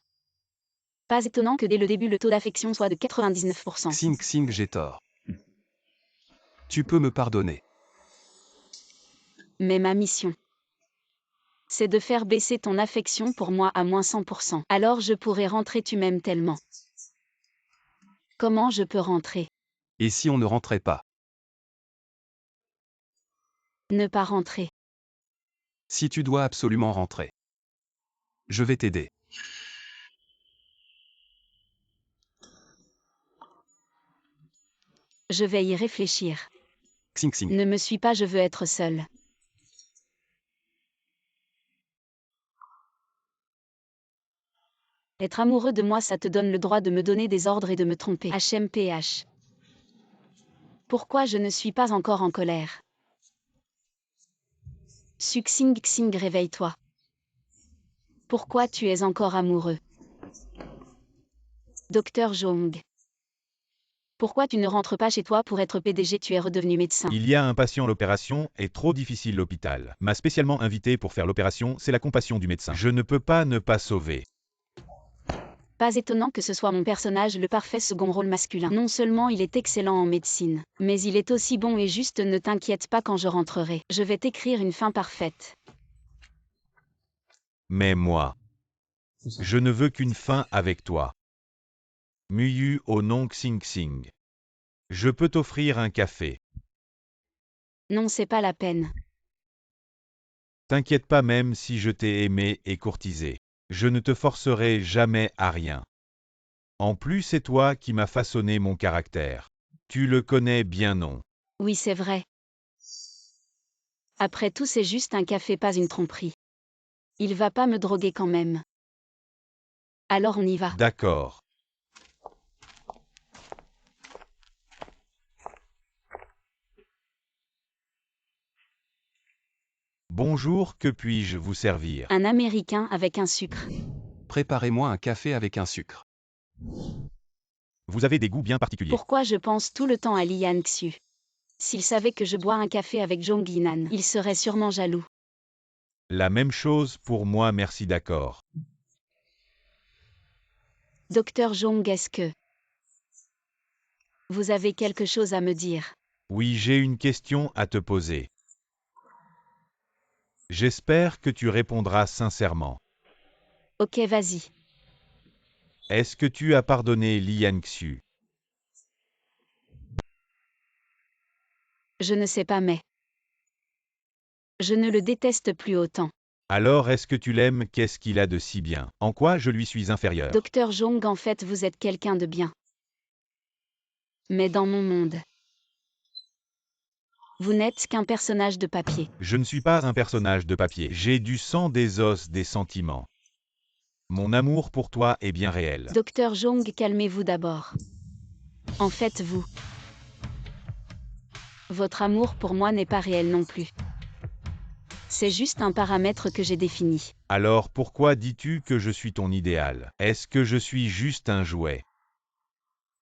Pas étonnant que dès le début le taux d'affection soit de 99%. Xing Xing, j'ai tort. Tu peux me pardonner. Mais ma mission, c'est de faire baisser ton affection pour moi à moins 100%. Alors je pourrai rentrer, tu m'aimes tellement. Comment je peux rentrer? Et si on ne rentrait pas? Ne pas rentrer. Si tu dois absolument rentrer. Je vais t'aider. Je vais y réfléchir. Xing Xing. Ne me suis pas, je veux être seule. Être amoureux de moi, ça te donne le droit de me donner des ordres et de me tromper. HMPH. Pourquoi je ne suis pas encore en colère? Suxing Xing, réveille-toi. Pourquoi tu es encore amoureux? Docteur Zhong. Pourquoi tu ne rentres pas chez toi pour être PDG? Tu es redevenu médecin. Il y a un patient, l'opération est trop difficile, l'hôpital m'a spécialement invité pour faire l'opération, c'est la compassion du médecin. Je ne peux pas ne pas sauver. Pas étonnant que ce soit mon personnage le parfait second rôle masculin. Non seulement il est excellent en médecine, mais il est aussi bon et juste. Ne t'inquiète pas, quand je rentrerai, je vais t'écrire une fin parfaite. Mais moi, je ne veux qu'une fin avec toi. Muyu au nom Xing Xing. Je peux t'offrir un café. Non, c'est pas la peine. T'inquiète pas, même si je t'ai aimé et courtisé. Je ne te forcerai jamais à rien. En plus, c'est toi qui m'as façonné mon caractère. Tu le connais bien, non? Oui, c'est vrai. Après tout, c'est juste un café, pas une tromperie. Il va pas me droguer quand même. Alors on y va. D'accord. Bonjour, que puis-je vous servir? Un Américain avec un sucre. Préparez-moi un café avec un sucre. Vous avez des goûts bien particuliers. Pourquoi je pense tout le temps à Li Yanxiu? S'il savait que je bois un café avec Zhong Yinan, il serait sûrement jaloux. La même chose pour moi, merci, d'accord. Docteur Zhong, est-ce que vous avez quelque chose à me dire? Oui, j'ai une question à te poser. J'espère que tu répondras sincèrement. Ok, vas-y. Est-ce que tu as pardonné Li Yanxiu? Je ne sais pas, mais je ne le déteste plus autant. Alors est-ce que tu l'aimes? Qu'est-ce qu'il a de si bien? En quoi je lui suis inférieur? Docteur Zhong, en fait, vous êtes quelqu'un de bien. Mais dans mon monde, Vous n'êtes qu'un personnage de papier. Je ne suis pas un personnage de papier. J'ai du sang, des os, des sentiments. Mon amour pour toi est bien réel. Docteur Jong, calmez-vous d'abord. En fait, votre amour pour moi n'est pas réel non plus. C'est juste un paramètre que j'ai défini. Alors pourquoi dis-tu que je suis ton idéal? Est-ce que je suis juste un jouet?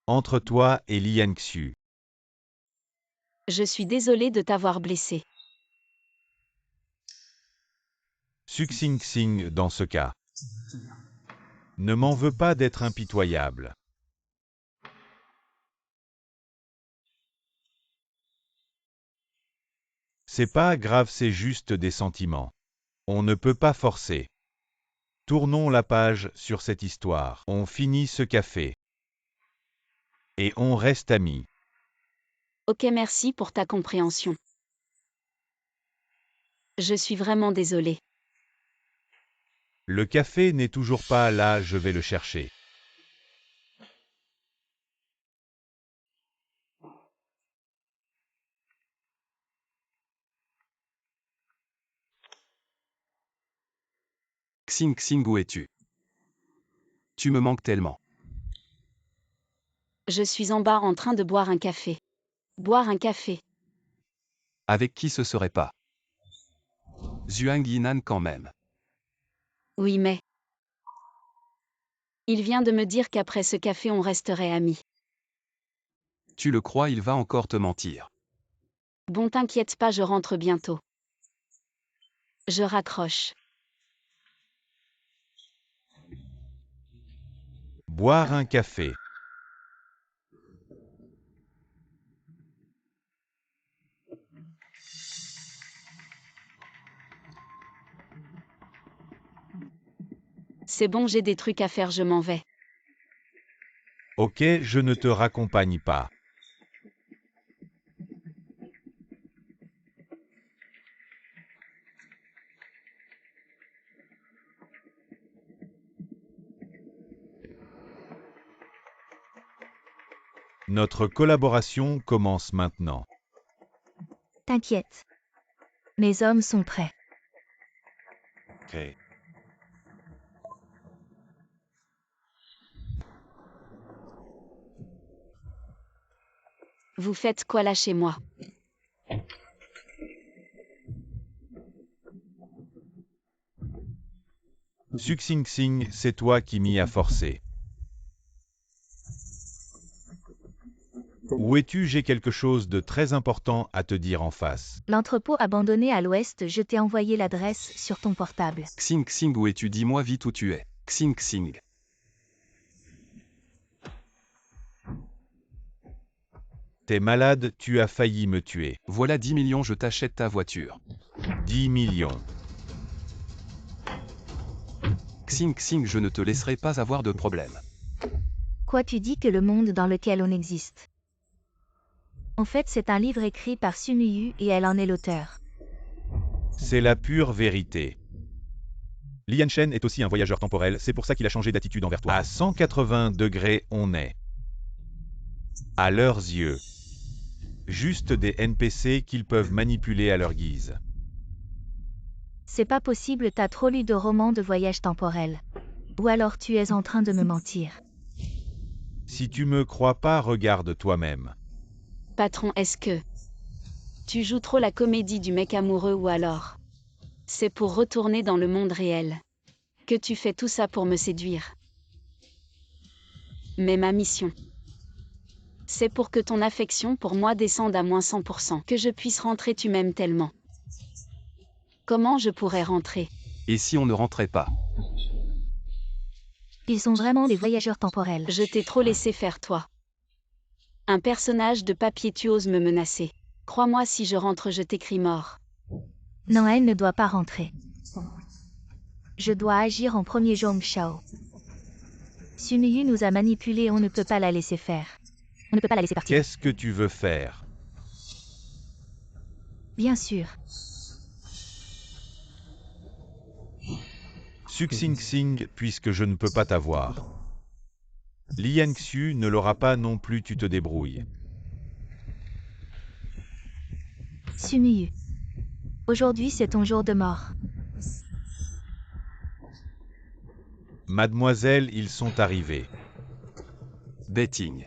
Entre toi et Li Yanxu. Je suis désolée de t'avoir blessé. Suxing Xing dans ce cas. Ne m'en veux pas d'être impitoyable. C'est pas grave, c'est juste des sentiments. On ne peut pas forcer. Tournons la page sur cette histoire. On finit ce café. Et on reste amis. Ok, merci pour ta compréhension. Je suis vraiment désolée. Le café n'est toujours pas là, je vais le chercher. Xing Xing, où es-tu? Tu me manques tellement. Je suis en bas en train de boire un café. Boire un café. Avec qui ce serait pas? Zhuang Yinan quand même. Oui, mais... Il vient de me dire qu'après ce café on resterait amis. Tu le crois, il va encore te mentir. Bon, t'inquiète pas, je rentre bientôt. Je raccroche. Boire un café. C'est bon, j'ai des trucs à faire, je m'en vais. Ok, je ne te raccompagne pas. Notre collaboration commence maintenant. T'inquiète. Mes hommes sont prêts. Ok. Vous faites quoi là chez moi? Suxing Xing, c'est toi qui m'y as forcé. Où es-tu? J'ai quelque chose de très important à te dire en face. L'entrepôt abandonné à l'ouest, je t'ai envoyé l'adresse sur ton portable. Xing Xing, où es-tu? Dis-moi vite où tu es. Xing Xing. T'es malade, tu as failli me tuer. Voilà 10 millions, je t'achète ta voiture. 10 millions. Xing Xing, je ne te laisserai pas avoir de problème. Quoi, tu dis que le monde dans lequel on existe? En fait, c'est un livre écrit par Sumiyu et elle en est l'auteur. C'est la pure vérité. Li Yanshen est aussi un voyageur temporel, c'est pour ça qu'il a changé d'attitude envers toi. À 180 degrés, on est, à leurs yeux, juste des NPC qu'ils peuvent manipuler à leur guise. C'est pas possible, t'as trop lu de romans de voyage temporel. Ou alors tu es en train de me mentir. Si tu me crois pas, regarde toi-même. Patron, est-ce que... Tu joues trop la comédie du mec amoureux ou alors... C'est pour retourner dans le monde réel. Que tu fais tout ça pour me séduire. Mais ma mission... C'est pour que ton affection pour moi descende à moins 100%. Que je puisse rentrer, tu m'aimes tellement. Comment je pourrais rentrer? Et si on ne rentrait pas? Ils sont vraiment des voyageurs temporels. Je t'ai trop laissé faire, toi. Un personnage de papier, tu oses me menacer. Crois-moi, si je rentre, je t'écris mort. Non, elle ne doit pas rentrer. Je dois agir en premier, Zhong Shao. Sumiyu nous a manipulés, on ne peut pas la laisser faire. On ne peut pas la laisser partir. Qu'est-ce que tu veux faire? Bien sûr. Suxing Xing, puisque je ne peux pas t'avoir. Li Yanxu ne l'aura pas non plus, tu te débrouilles. Sumiyu. Aujourd'hui c'est ton jour de mort. Mademoiselle, ils sont arrivés. Betting.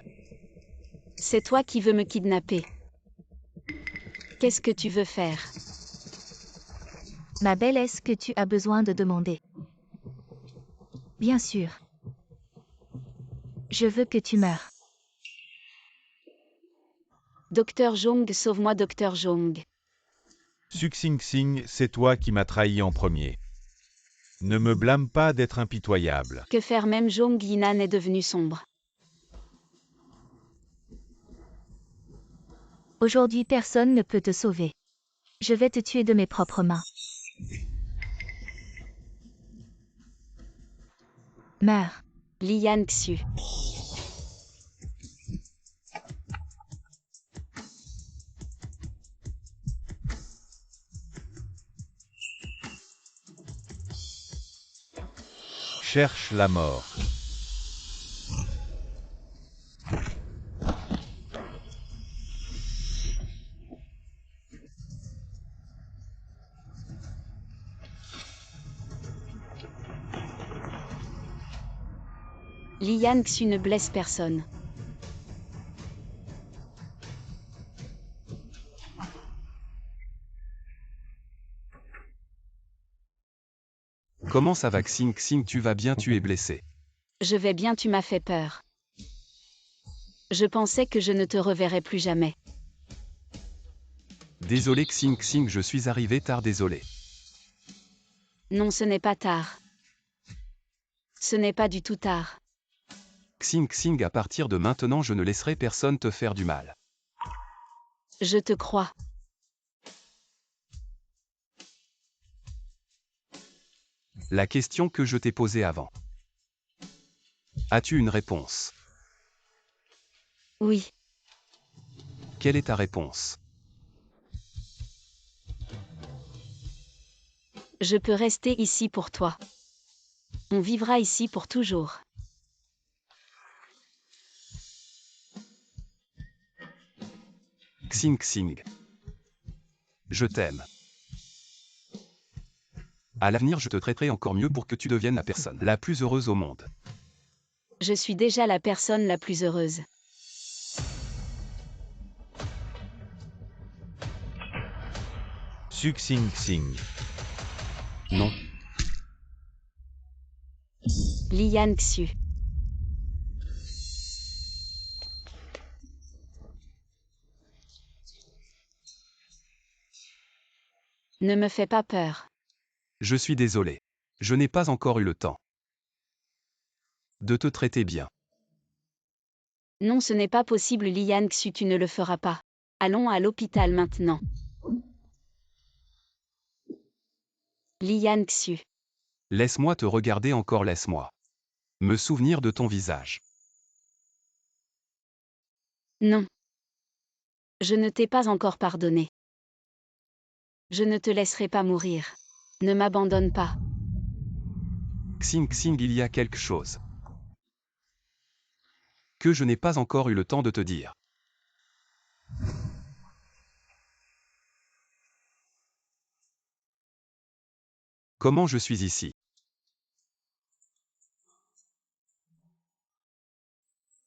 C'est toi qui veux me kidnapper. Qu'est-ce que tu veux faire? Ma belle, est-ce que tu as besoin de demander? Bien sûr. Je veux que tu meurs. Docteur Jong, sauve-moi, Docteur Jong. Suxing Xing, c'est toi qui m'as trahi en premier. Ne me blâme pas d'être impitoyable. Que faire, même Jong Yinan est devenu sombre. Aujourd'hui personne ne peut te sauver. Je vais te tuer de mes propres mains. Meurs. Lian Xu. Cherche la mort. Lian Xu ne blesse personne. Comment ça va, Xing Xing, tu vas bien, tu es blessé. Je vais bien, tu m'as fait peur. Je pensais que je ne te reverrais plus jamais. Désolé Xing Xing, je suis arrivé tard, désolé. Non, ce n'est pas tard. Ce n'est pas du tout tard. Xing Xing, à partir de maintenant, je ne laisserai personne te faire du mal. Je te crois. La question que je t'ai posée avant. As-tu une réponse? Oui. Quelle est ta réponse? Je peux rester ici pour toi. On vivra ici pour toujours. Xing Xing. Je t'aime. À l'avenir, je te traiterai encore mieux pour que tu deviennes la personne la plus heureuse au monde. Je suis déjà la personne la plus heureuse. Suxing Xing. Non. Lian Xu. Ne me fais pas peur. Je suis désolé. Je n'ai pas encore eu le temps de te traiter bien. Non, ce n'est pas possible, Lian Xu, tu ne le feras pas. Allons à l'hôpital maintenant. Lian Xu. Laisse-moi te regarder encore, laisse-moi me souvenir de ton visage. Non. Je ne t'ai pas encore pardonné. Je ne te laisserai pas mourir. Ne m'abandonne pas. Xing Xing, il y a quelque chose que je n'ai pas encore eu le temps de te dire. Comment je suis ici?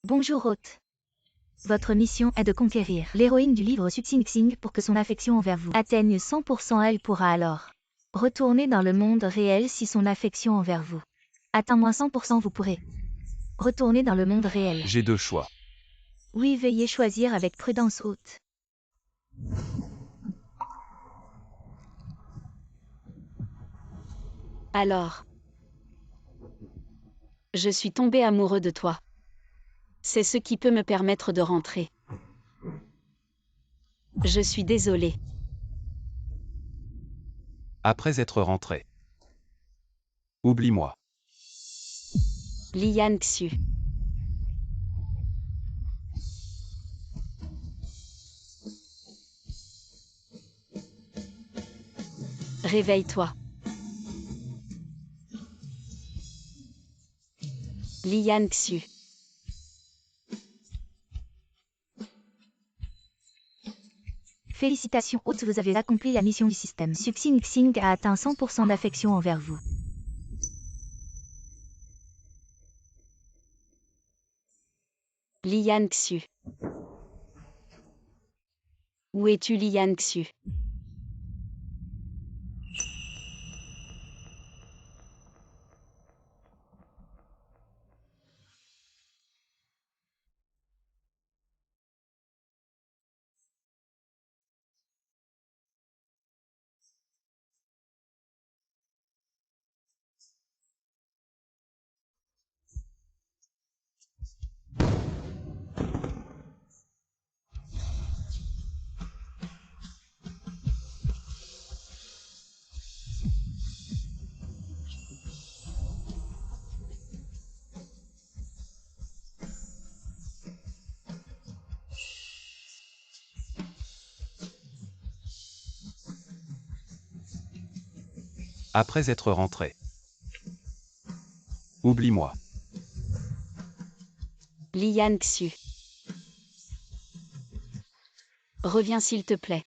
Bonjour hôte. Votre mission est de conquérir l'héroïne du livre Suxing Xing pour que son affection envers vous atteigne 100%. Elle pourra alors retourner dans le monde réel si son affection envers vous atteint moins 100%. Vous pourrez retourner dans le monde réel. J'ai deux choix. Oui, veuillez choisir avec prudence hôte. Alors. Je suis tombé amoureux de toi. C'est ce qui peut me permettre de rentrer. Je suis désolé. Après être rentré. Oublie-moi. Lian Xu. Réveille-toi. Lian Xu. Félicitations hôte, vous avez accompli la mission du système. Suxing Xing a atteint 100% d'affection envers vous. Lian Xu. Où es-tu, Lian Xu? Après être rentré. Oublie-moi. Lian Xu. Reviens s'il te plaît.